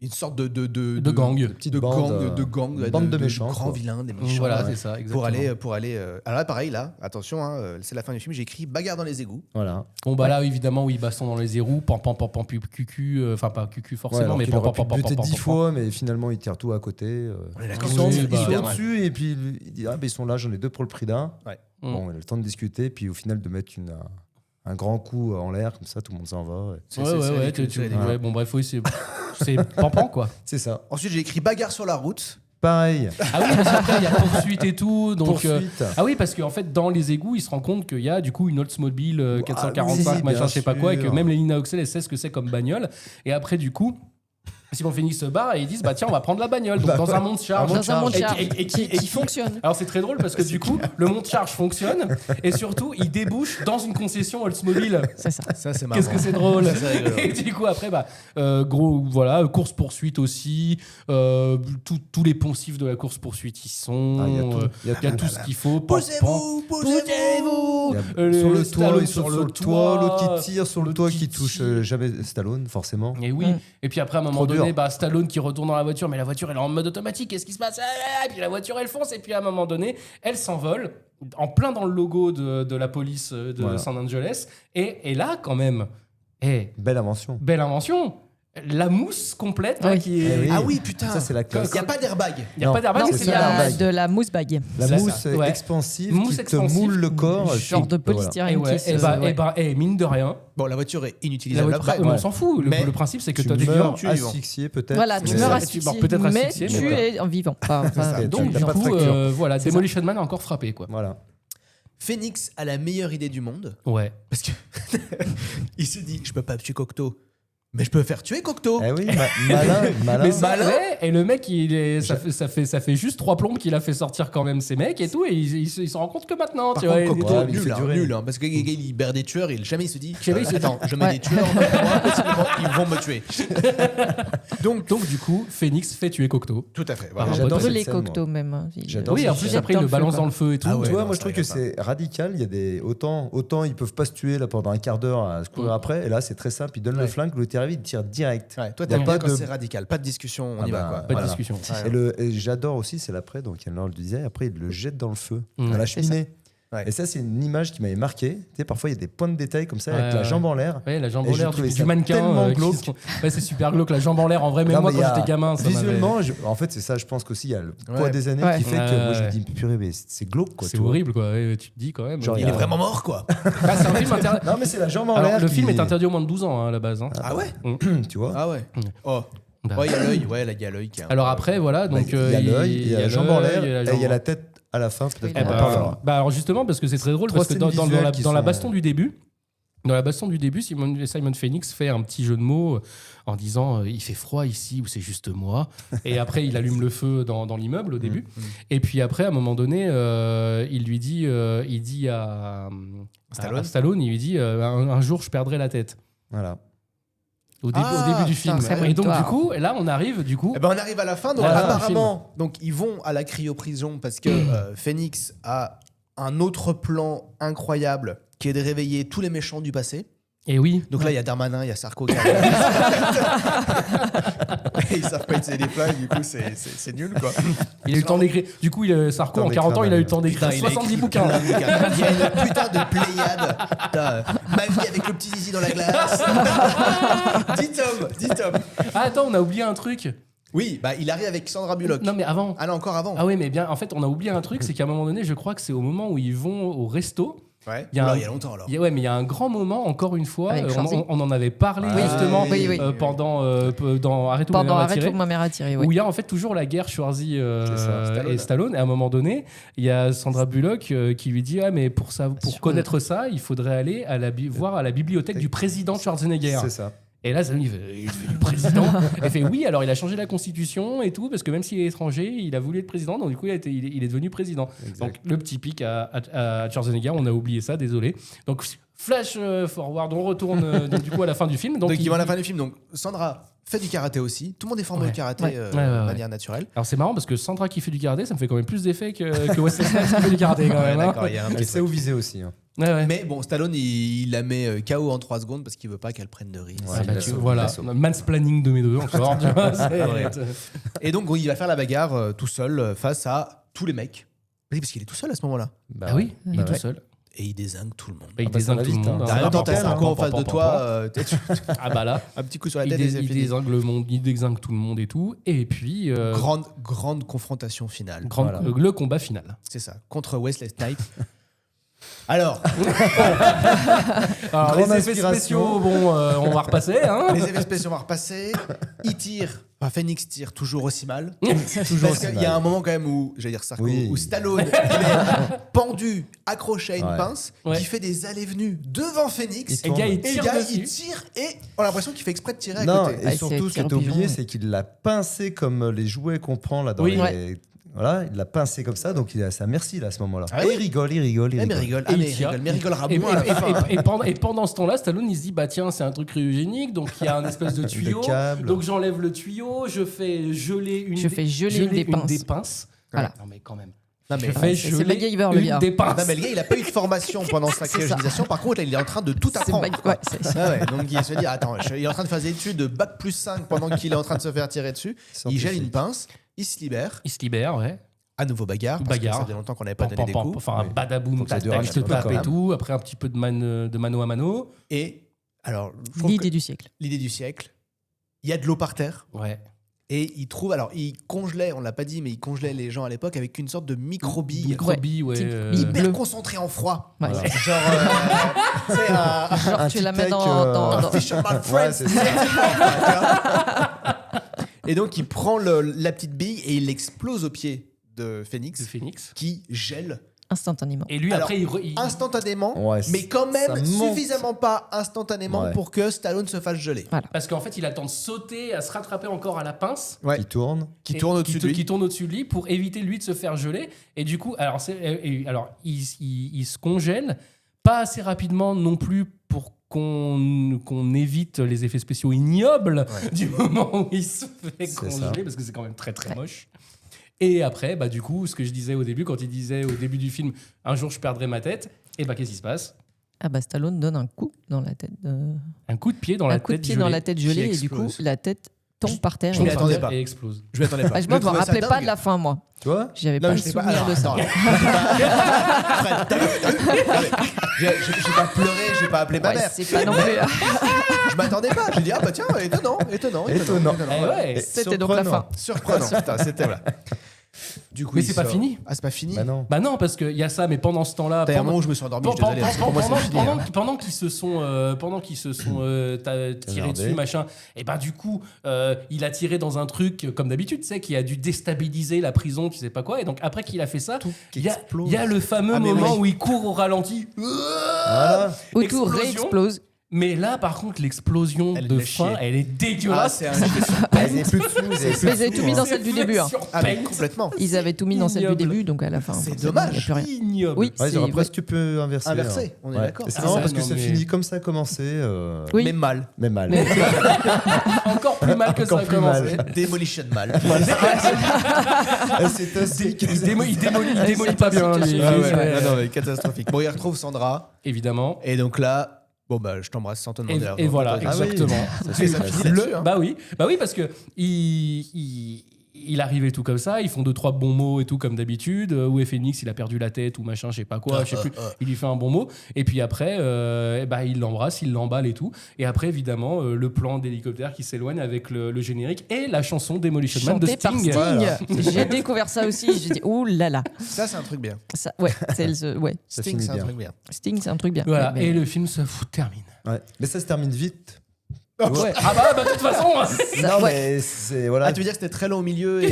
Une sorte De gang. de gang, une bande de méchants, grands quoi. vilains, des méchants. Voilà, ouais. c'est ça, exactement. Pour aller. Alors là, pareil, là, attention, hein, c'est la fin du film. J'ai écrit bagarre dans les égouts. Voilà. Bon bah là évidemment oui, baston dans les roues, pam pam pam pam cucu, enfin pas cucu Ouais, forcément, alors mais qu'il pam aurait pam pu pam buter pam 10 pam. fois, mais finalement, il tire tout à côté. On est d'accord. Ils sont, Oui, ils bah, sont ouais. dessus et puis il dit ah, ben, ils sont là, j'en ai 2 pour le prix d'un. Ouais. Bon, il a le temps de discuter, puis au final de mettre un grand coup en l'air, comme ça, tout le monde s'en va. Ouais, bon, bref, oui, c'est pampant, quoi. C'est ça. Ensuite, j'ai écrit bagarre sur la route. Pareil. Ah oui, parce qu'après, il y a poursuite et tout. Donc, Poursuite. oui, parce qu'en fait, dans les égouts, il se rend compte qu'il y a du coup une Oldsmobile 445, machin, bien je sais pas quoi, et que sûr. même les Lina Oxel, elle sait ce que c'est comme bagnole. Et après, du coup, Simon Phoenix se barre et ils disent bah tiens, on va prendre la bagnole. Donc, dans un monte charge. Dans un monte charge Et qui fonctionne. Alors, c'est très drôle parce que du coup, le monte charge fonctionne et surtout, il débouche dans une concession Oldsmobile. C'est ça. Ça, c'est marrant. Qu'est-ce que c'est drôle. C'est rigolo. Et du coup, après, gros, voilà, course-poursuite aussi. Tous les poncifs de la course-poursuite, ils sont. Il y a tout ce qu'il faut. Posez-vous. Sur le toit, Stallone sur le toit, l'autre qui tire sur le toit qui touche jamais Stallone, forcément. Et oui. Et puis après, à un moment Trop donné, dur. Stallone qui retourne dans la voiture, mais la voiture, elle est en mode automatique. Qu'est-ce qui se passe? Et puis la voiture, elle fonce. Et puis à un moment donné, elle s'envole, en plein dans le logo de la police de Los Angeles. Et là, quand même, belle invention. Belle invention. La mousse complète là, qui est. Eh oui. Ah oui, putain. Ça, c'est la classe. Il n'y a pas d'airbag. Il n'y a pas d'airbag, Non, mais il y a de la mousse bag. La C'est mousse ça, ouais. expansive Mousse qui expansive. te moule le corps. Genre de polystyrène qui se... mine de rien. Bon, la voiture est inutilisable après. On s'en fout. Mais Le principe, c'est que tu toi, t'es meurs vivant. asphyxié peut-être. Voilà, tu mais- meurs Bon, asphyxié, peut-être mais asphyxié, tu es en vivant. Donc, t'as du pas de coup, fracture. voilà, C'est Demolition Man a encore frappé, quoi. Voilà. Phoenix a la meilleure idée du monde. Ouais. Parce que il se dit, je peux pas tuer Cocteau, mais je peux faire tuer Cocteau. Eh oui, malin. Mais ouais, et le mec, ça fait juste 3 plombes qu'il a fait sortir quand même ces mecs et tout, et il se rend compte que maintenant, Par tu contre, vois. Cocteau, il fait nul, durer. nul, parce que le gars, il libère des tueurs, et jamais il se dit, Jamais il se dit. attends, je mets des tueurs, moi, possiblement, ils vont me tuer. Donc, du coup, Phoenix fait tuer Cocteau. Tout à fait. Voilà. J'adore Brûler cette scène, Cocteau même. hein. J'adore Oui, cette en plus, scène. après, il le balance dans le feu et tout. Ah ouais, Tu vois, non, moi je ça trouve que rigole c'est radical. Il y a des autant ils peuvent pas se tuer là pendant un quart d'heure à se courir après. Et là c'est très simple. Ils donnent le flingue, le terrain il tire direct. Ouais, toi, Il y a t'aimes pas bien quand de- c'est radical. Pas de discussion, on Ah y va, bah, quoi. Pas de Voilà. discussion. Et j'adore aussi, c'est l'après, donc Yann le disait, après il le jette dans le feu, Mm. à la C'est cheminée. Ouais. Et ça, c'est une image qui m'avait marqué. Tu sais, parfois, il y a des points de détail comme ça, Ouais, avec la ouais. jambe en l'air. Ouais, la jambe Et en j'ai l'air trouvé du ça mannequin. tellement qui glauque. Ouais, c'est super glauque, la jambe en l'air. En vrai, même Non, moi, mais quand il y a- j'étais gamin, ça m'avait- visuellement, en fait, c'est ça, je pense qu'aussi, il y a le poids Ouais. des années Ouais. qui fait que moi, je me Ouais. dis, purée, mais c'est glauque, quoi. C'est tu vois. horrible, quoi. Ouais, tu te dis quand même. Genre, Il est vraiment mort, quoi. Ah, c'est un film interdit. Non, mais c'est la jambe en Alors, l'air. le qui- film est interdit au moins de 12 ans, hein, à la base. hein. Ah ouais Tu vois. Ah ouais. Oh. Bah. Ouais, il y a l'œil. Ouais, là, il y a l'œil qui est un Alors peu- après, voilà. Bah, Donc, il y a l'œil, il y a la jambe en l'air, il y a la et jambe il y a en- la tête à la fin, peut-être Eh qu'on en ben, parlera. alors justement, parce que c'est très drôle, Trois parce que scènes dans visuelles la qui baston sont- du début, Simon Phoenix fait un petit jeu de mots en disant il fait froid ici ou c'est juste moi. Et après, il allume le feu dans l'immeuble au début. Et puis après, à un moment donné, il dit à Stallone, il lui dit un jour je perdrai la tête. Voilà. Au début du film. putain, Et donc victoire. du coup, là on arrive du coup. Eh ben, on arrive à la fin, donc À la fin du apparemment, donc ils vont à la cryoprison parce que Phoenix a un autre plan incroyable qui est de réveiller tous les méchants du passé. Et oui. Donc là, il y a Darmanin, il y a Sarko. Ils savent pas utiliser les flingues, du coup, c'est nul, quoi. Il a eu le temps d'écrire. Du coup, Sarko, en 40 ans, il a eu le temps d'écrire Putain, il a 70 écrit bouquins. plein de bouquins. Il y a une putain de pléiade. Putain, ma vie avec le petit zizi dans la glace. Dis Tom. Ah, attends, on a oublié un truc. Oui, bah il arrive avec Sandra Bullock. Non, mais avant. Ah non, encore avant. Ah oui, mais bien, en fait, on a oublié un truc, c'est qu'à un moment donné, je crois que c'est au moment où ils vont au resto. Ouais. Il y a Oula, il y a longtemps alors. Ouais, mais il y a un grand moment, encore une fois, Avec on Schwarzy. en avait parlé Oui, justement oui, oui. pendant dans Arrête où ma Pendant mère m'a Arrête tiré, où ma mère a tiré, où il y a en fait toujours la guerre Schwarzy Stallone. et Stallone. Et à un moment donné, il y a Sandra Bullock qui lui dit mais pour connaître ça, il faudrait aller voir à la bibliothèque du président Schwarzenegger. C'est ça. Et là, il fait du président. Il fait oui, alors il a changé la constitution et tout, parce que même s'il est étranger, il a voulu être président, donc du coup, il est devenu président. Exact. Donc le petit pic à Schwarzenegger, on a oublié ça, désolé. Donc flash forward, on retourne donc, du coup à la fin du film. Donc ils vont à la fin du film. Donc Sandra fait du karaté aussi. Tout le monde est formé Ouais. au karaté Ouais. de manière naturelle. Alors c'est marrant parce que Sandra qui fait du karaté, ça me fait quand même plus d'effet que Wesley Snipes qui fait du karaté quand même. hein. D'accord, il y a un Elle petit sait où viser aussi. hein. Ouais, ouais. Mais bon, Stallone, il la met KO en 3 secondes parce qu'il veut pas qu'elle prenne de risque. Ouais, Ah bah, il tu- l'assomme, voilà, il l'assomme. mansplaining de mes deux encore. Tu vois, Ouais. Et donc, il va faire la bagarre tout seul face à tous les mecs. Oui, parce qu'il est tout seul à ce moment-là. Bah Ah oui, il est Bah tout ouais. seul. Et il désingue tout le monde. Et il Ah bah, ça désingue va tout le vite, monde. hein. hein. En même temps, t'as rappelle, Sarko hein. en face de toi. Ah bah là, Un petit coup sur la il, tête et c'est il fini. désingue le monde, il désingue tout le monde et tout. Et puis Grande confrontation finale. le combat final. C'est ça. Contre Wesley Snipes. Alors, Alors, Grande les effets inspiration. spéciaux, bon, on va repasser. Hein. les effets spéciaux vont repasser. Il tire. Enfin, Phoenix tire toujours aussi mal. Toujours Parce qu'il y a un moment quand même où, j'allais dire Sarko, Oui. où Stallone il est pendu, accroché à une Ouais. pince, Ouais. qui fait des allées-venues devant Phoenix. Il Et le gars, il Et le tire gars, dessus. il tire et on a l'impression qu'il fait exprès de tirer à Non, côté. et Ah, surtout, c'est ce que t'as pigeon, oublié, ouais. c'est qu'il l'a pincé comme les jouets qu'on prend là dans Oui. les. Ouais. Voilà, il l'a pincé comme ça, donc il est à sa merci là à ce moment-là. Ah et oui. il rigole. Eh, mais rigole, Et il mais tire. rigole, mais rigolera Et, moins à la fin. et pendant ce temps-là, Stallone, il se dit, bah tiens, c'est un truc cryogénique, donc il y a un espèce de tuyau. câble. Donc j'enlève le tuyau, je fais geler une, Je fais geler une des pinces. Voilà. Voilà. Non mais quand même. Non, Je mais, fais c'est geler MacGyver, le une gars. des pinces. non, mais le gars, il a pas eu de formation pendant sa C'est ça. cryogénisation. Par contre, là, il est en train de tout C'est apprendre. ouais, c'est- Ah ouais, donc il se dit, attends, il est en train de faire des études de bac plus 5 pendant qu'il est en train de se faire tirer dessus. Il gèle une pince, il se libère. Il se libère, ouais. À nouveau bagarre. Parce Bagarre. que ça fait longtemps qu'on n'avait pas donné des coups. Enfin, un badaboum, Faut que ça tac, dure tac, un je te petit peu tape quand et même. tout. Après, un petit peu de mano à mano. Et alors, je trouve L'idée que du siècle. l'idée du siècle, il y a de l'eau par terre. Ouais. Et il trouve, alors il congelait, on l'a pas dit, mais il congelait les gens à l'époque avec une sorte de micro-bille. Micro-bille, ouais. Petite Hyper bleu. concentré en froid. Ouais. Voilà. Genre, c'est un. Genre, Un tu la tic-tac, mets dans- Fisherman Ouais, Friends. c'est ça. Et donc il prend la petite bille et il l'explose au pied de Phoenix, De Phoenix. qui gèle instantanément. Et lui, Alors, après, il- instantanément, Ouais, mais quand ça même monte. suffisamment pas instantanément Ouais. pour que Stallone se fasse geler. Parce qu'en fait, il a le temps de sauter, à se rattraper encore à la pince. Ouais. Il tourne. Qui Et- tourne au-dessus de lui. Qui tourne au-dessus de lui pour éviter lui de se faire geler. Et du coup, alors, il se congèle, pas assez rapidement non plus pour qu'on évite les effets spéciaux ignobles du moment où il se fait C'est congeler, ça. parce que c'est quand même très très moche. Et après, bah, du coup, ce que je disais au début, quand il disait au début du film, un jour je perdrai ma tête, et bah qu'est-ce qui se passe? Ah bah Stallone donne un coup dans la tête. Un coup de pied dans un la coup de tête pied gelée. dans la tête gelée Qui et du coup explose. la tête tombe par terre. Je m'y et- attendais pas. Et explose. Je m'y attendais pas. Ah, je me trouvais ça rappelais pas dingue. de la fin, moi. Tu vois? J'avais Non, pas mais le je sais pas. souvenir Alors, de ça. attends, Fred, t'as vu J'ai pas pleuré, j'ai pas appelé ma Ouais, mère. c'est pas non plus. Je m'attendais pas. J'ai dit, ah bah tiens, étonnant. Étonnant. Eh ouais. C'était donc la fin. Surprenant. Putain, c'était voilà. Du coup, Mais il c'est pas sort. fini. Ah, c'est pas fini. Bah non. Bah non, parce qu'il y a ça, mais pendant ce temps-là. T'as un pendant- moment où je me suis endormi, je suis Pendant- désolé. Pour moi, c'est fini. hein. pendant qu'ils se sont tirés Regardez. dessus, machin, et ben du coup, il a tiré dans un truc, comme d'habitude, tu sais, qui a dû déstabiliser la prison, tu sais pas quoi. Et donc, après qu'il a fait ça, qui il y a- explose. il y a le fameux Ah, mais moment oui. où il court au ralenti. Voilà. Où tout Explosion. réexplose. Mais là, par contre, l'explosion Elle de fait fin, chier. elle est Ah, dégueulasse. c'est un Ah, ils avaient plus de sous. Mais ils avaient tout mis dans celle du début. hein. Ah, mais complètement. Ils avaient tout mis dans celle du Ignoble. début, donc à la fin. C'est forcément, dommage. il y a plus rien. Ignoble. Oui, Ouais, ils c'est auraient ouais. presque pu inverser. Inverser, hein. on est Ouais. d'accord. Et C'est Ah, marrant ouais, parce que non, ça mais- finit comme ça a commencé. Oui. Mais mal. Mais mal. Encore plus mal que ça Encore a plus commencé. mal. Demolition mal. C'est aussi. Il démolit pas bien, lui. Ah ouais, Ouais. non, mais catastrophique. Bon, il retrouve Sandra. Évidemment. Et donc là, bon, bah, je t'embrasse sans te Et, demander. et voilà, Ah oui. exactement. Et ça finit là-dessus, hein. Bah oui, parce que il arrive et tout comme ça, ils font 2-3 bons mots et tout comme d'habitude. Où est Phoenix, il a perdu la tête ou machin, je sais pas quoi, je sais plus. Il lui fait un bon mot. Et puis après, il l'embrasse, il l'emballe et tout. Et après, évidemment, le plan d'hélicoptère qui s'éloigne avec le générique et la chanson Demolition Man de Chanté par Sting. Sting. J'ai découvert ça aussi. J'ai dit, ouh là là. Ça, c'est un truc bien. Ça, ouais, ouais. Ça Sting, finit c'est un bien. truc bien. Sting, c'est un truc bien. Voilà, Mais- et le film se termine. Ouais. Mais ça se termine vite. Ouais. Ah bah, de toute façon. Non, ouais. mais c'est. Voilà. Ah, tu veux dire que c'était très long au milieu et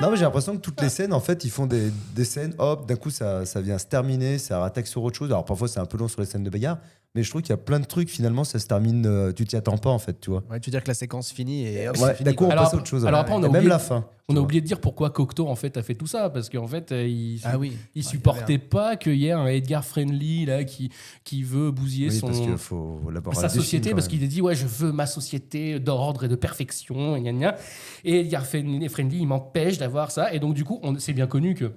Non, mais j'ai l'impression que toutes les scènes, en fait, ils font des scènes, hop, d'un coup, ça vient se terminer, ça rattaque sur autre chose. Alors parfois, c'est un peu long sur les scènes de bagarre, mais je trouve qu'il y a plein de trucs, finalement, ça se termine, tu t'y attends pas, en fait, tu vois. Ouais, tu veux dire que la séquence finit et hop, Ouais, c'est fini, d'un coup, on quoi. Alors, passe à autre chose. alors ouais. après, on a Et même oublié- la fin. On a oublié de dire pourquoi Cocteau en fait a fait tout ça, parce qu'en fait il Ah oui. il Ouais, supportait pas qu'il y ait un Edgar Friendly là qui veut bousiller Oui, son parce qu'il faut d'abord sa un défi, société, quand parce même. qu'il a dit ouais je veux ma société d'ordre et de perfection gna gna. Et Edgar Friendly il m'empêche d'avoir ça, et donc du coup c'est bien connu que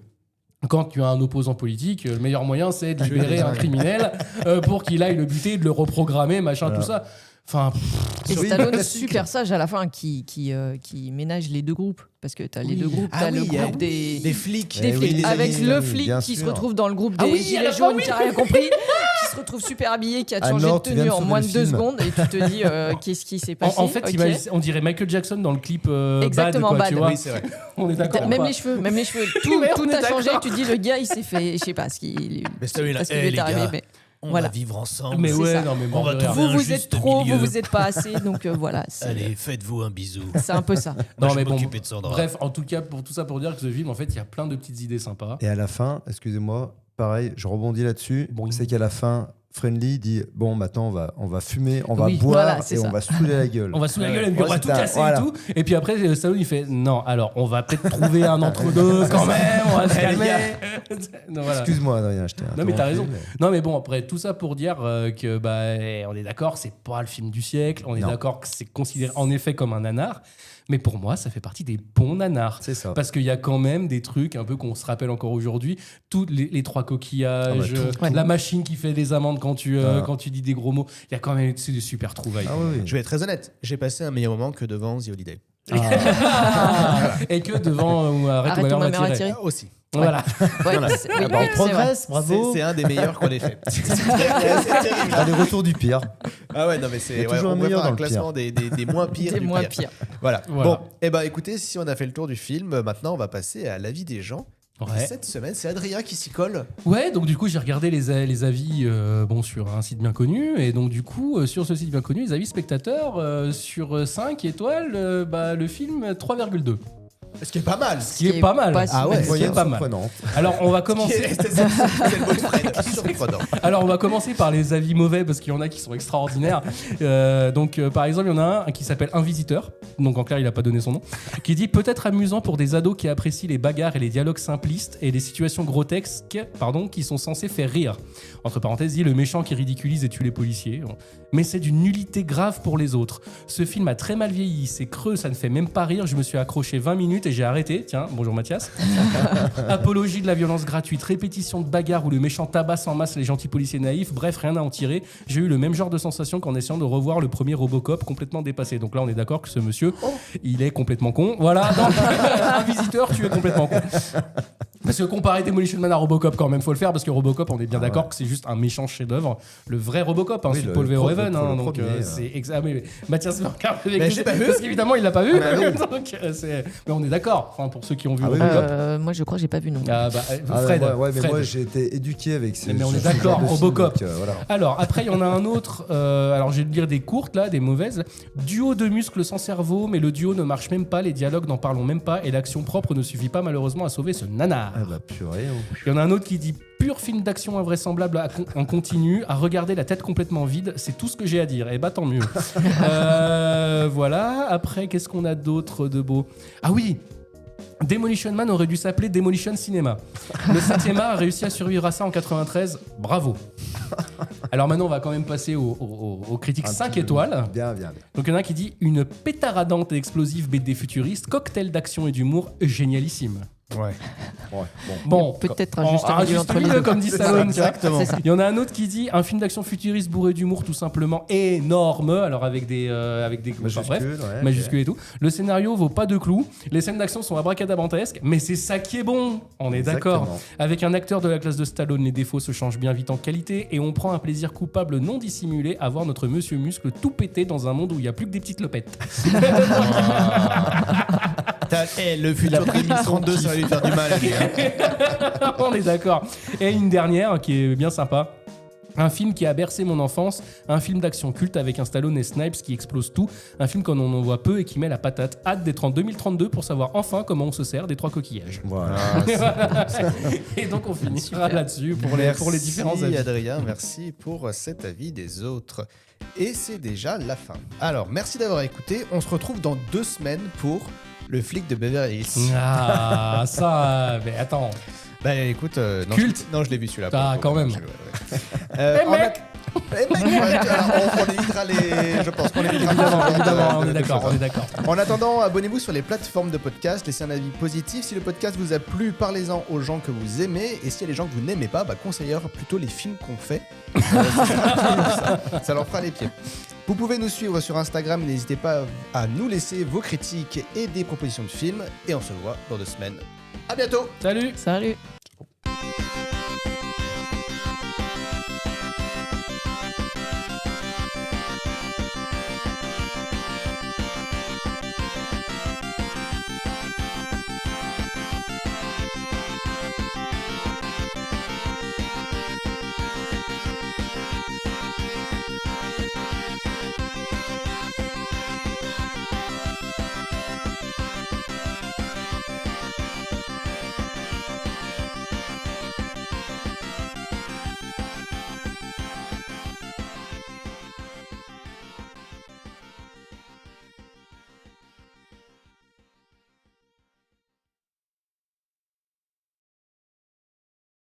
quand tu as un opposant politique, le meilleur moyen c'est de libérer un criminel pour qu'il aille le buter, de le reprogrammer, machin, Voilà. tout ça. Enfin, Et Oui, Stallone, classique. super sage à la fin, qui ménage les deux groupes. Parce que t'as les deux groupes, Ah t'as le oui, il y a groupe des flics. des Eh flics, oui, avec oui, le oui, flic bien qui se sûr. retrouve dans le groupe Ah des oui, à la gilets fin, jaunes, oui. qui a rien compris, qui se retrouve super habillé, qui a Ah changé non, de tu viens tenue de en sauver moins le de 2 film. secondes et tu te dis qu'est-ce qui s'est passé. En fait, Ok. on dirait Michael Jackson dans le clip Exactement, Bad, quoi, tu Bad. vois. Oui, c'est vrai. On est d'accord. Même quoi. les cheveux, tout, Mais on tout est a changé. d'accord. Tu te dis le gars, il s'est fait, je sais pas ce qu'il Mais c'est parce qu'il les lui est arrivé, gars, mais on voilà. va vivre ensemble. Mais C'est ouais, ça. non, mais On va mort de rire. trouver Vous un vous êtes juste trop, milieu. vous êtes pas assez, donc voilà. c'est- Allez, faites-vous un bisou. C'est un peu ça. Moi, Non, je mais vais bon. m'occuper de Sandra. Bref, en tout cas, pour tout ça, pour dire que ce film, en fait, il y a plein de petites idées sympas. Et à la fin, excusez-moi, pareil, je rebondis là-dessus. Bon. C'est qu'à la fin, Friendly dit bon, maintenant on va fumer, on va Oui, boire voilà, c'est et ça. on va se saouler la gueule. On va se la gueule et puis Ouais, on va tout c'était un- casser voilà. et tout. Et puis après, Stallone, il fait non, alors on va peut-être trouver un entre-deux quand même, on va se calmer. Non, voilà. Excuse-moi, Adrien, je t'ai Non, mais t'as raison. interrompu, Non, mais bon, après, tout ça pour dire que, on est d'accord, c'est pas le film du siècle. On est Non. d'accord que c'est considéré en effet comme un nanar. Mais pour moi, ça fait partie des bons nanars. C'est ça. Parce qu'il y a quand même des trucs un peu qu'on se rappelle encore aujourd'hui. Tous les 3 coquillages, Ah bah, la machine qui fait des amendes quand tu dis des gros mots. Il y a quand même des super trouvailles. Ah oui, oui. Je vais être très honnête, j'ai passé un meilleur moment que devant The Holiday. Et que devant Arrête ou ma mère m'a tiré. Aussi. Voilà. Ouais, Voilà. c'est- oui, Ah bah, on c'est progresse, vrai. bravo. C'est un des meilleurs qu'on ait fait. C'est terrible. Ah, les retours du pire. Ah ouais, non mais c'est Il y a toujours on un pourrait meilleur faire dans un le classement des moins pires. Des du moins pire. pires. Voilà. Voilà. Bon, et ben écoutez, si on a fait le tour du film, maintenant on va passer à l'avis des gens. Ouais. Et cette semaine, c'est Adrien qui s'y colle. Ouais, donc du coup, j'ai regardé les avis sur un site bien connu. Et donc, du coup, sur ce site bien connu, les avis spectateurs, sur 5 étoiles, le film 3,2. Ce qui est pas mal. Ce qui est pas mal. Ah ouais, Ce qui est Moyenne pas mal. surprenante. Alors, on va commencer. C'est le mot de Fred. Surprenant. Alors, on va commencer par les avis mauvais parce qu'il y en a qui sont extraordinaires. Par exemple, il y en a un qui s'appelle Un Visiteur. Donc, en clair, il n'a pas donné son nom. Qui dit peut-être amusant pour des ados qui apprécient les bagarres et les dialogues simplistes et les situations grotesques, qui sont censés faire rire. Entre parenthèses, il dit le méchant qui ridiculise et tue les policiers. Mais c'est d'une nullité grave pour les autres. Ce film a très mal vieilli. C'est creux, ça ne fait même pas rire. Je me suis accroché 20 minutes et j'ai arrêté. Tiens, bonjour Mathias. Apologie de la violence gratuite, répétition de bagarres où le méchant tabasse en masse les gentils policiers naïfs, bref, rien à en tirer. J'ai eu le même genre de sensation qu'en essayant de revoir le premier Robocop complètement dépassé. Donc là, on est d'accord que ce monsieur, il est complètement con. Voilà, donc, un visiteur, tu es complètement con. Parce que comparer Demolition Man à Robocop, quand même, faut le faire, parce que Robocop, on est bien d'accord que c'est juste un méchant chef-d'œuvre. Le vrai Robocop, Oui, c'est le Paul Verhoeven. premier, Donc, le c'est mais Mathias me regarde avec Mais les- j'ai pas vu. parce qu'évidemment, il l'a pas vu. Ah bah Donc, mais on est d'accord, enfin, pour ceux qui ont vu Ah oui, Robocop. Moi, je crois que j'ai pas vu non. Ah, Fred, ouais, mais Fred. moi j'ai été éduqué avec ces. Mais on est ce genre d'accord, de film, Robocop. donc, voilà. Alors, après, il y en a un autre. Alors, je vais te dire des courtes, là, des mauvaises. Duo de muscles sans cerveau, mais le duo ne marche même pas, les dialogues n'en parlons même pas, et l'action propre ne suffit pas, malheureusement, à sauver ce nanar. Ah bah purée. Il y en a un autre qui dit pur film d'action invraisemblable en continu, à regarder la tête complètement vide, c'est tout ce que j'ai à dire. Et bah tant mieux. Voilà. Après, qu'est-ce qu'on a d'autre de beau? Ah oui, Demolition Man aurait dû s'appeler Demolition Cinema. Le 7e art a réussi à survivre à ça en 93. Bravo. Alors maintenant, on va quand même passer aux critiques 5 étoiles. Bien. Donc il y en a un qui dit une pétaradante et explosive BD futuriste, cocktail d'action et d'humour génialissime. Ouais. Bon, peut-être un juste milieu entre les milieu, deux. comme dit C'est ça, Stallone. tu vois. exactement. C'est ça. Il y en a un autre qui dit un film d'action futuriste bourré d'humour tout simplement énorme, alors avec des Majuscules, bref, ouais, majuscules et tout. Le scénario vaut pas de clous, les scènes d'action sont abracadabantesques, mais c'est ça qui est bon. On est d'accord. Exactement. Avec un acteur de la classe de Stallone, les défauts se changent bien vite en qualité et on prend un plaisir coupable non dissimulé à voir notre monsieur muscle tout péter dans un monde où il y a plus que des petites lopettes. Le futur de 2032, ça va lui faire du mal. lui, hein. On est d'accord. Et une dernière qui est bien sympa. Un film qui a bercé mon enfance, un film d'action culte avec un Stallone et Snipes qui explose tout, un film qu'on en voit peu et qui met la patate. Hâte d'être en 2032 pour savoir enfin comment on se sert des 3 coquillages. Voilà. Et donc on finira là-dessus pour les différents avis. Merci Adrien, merci pour cet avis des autres. Et c'est déjà la fin. Alors, merci d'avoir écouté. On se retrouve dans 2 semaines pour Le flic de Beverly Hills. Ah, ça, mais attends. Bah écoute, non, Culte. Non, je l'ai vu celui-là. Ah, quand même. Eh mec on évitera les... Je pense qu'on évitera. Évidemment, on est d'accord, on est d'accord. En attendant, abonnez-vous sur les plateformes de podcast, laissez un avis positif. Si le podcast vous a plu, parlez-en aux gens que vous aimez. Et s'il y a des gens que vous n'aimez pas, conseillez-leur plutôt les films qu'on fait. Ça leur fera les pieds. Vous pouvez nous suivre sur Instagram, n'hésitez pas à nous laisser vos critiques et des propositions de films. Et on se voit dans 2 semaines. À bientôt. Salut. Salut.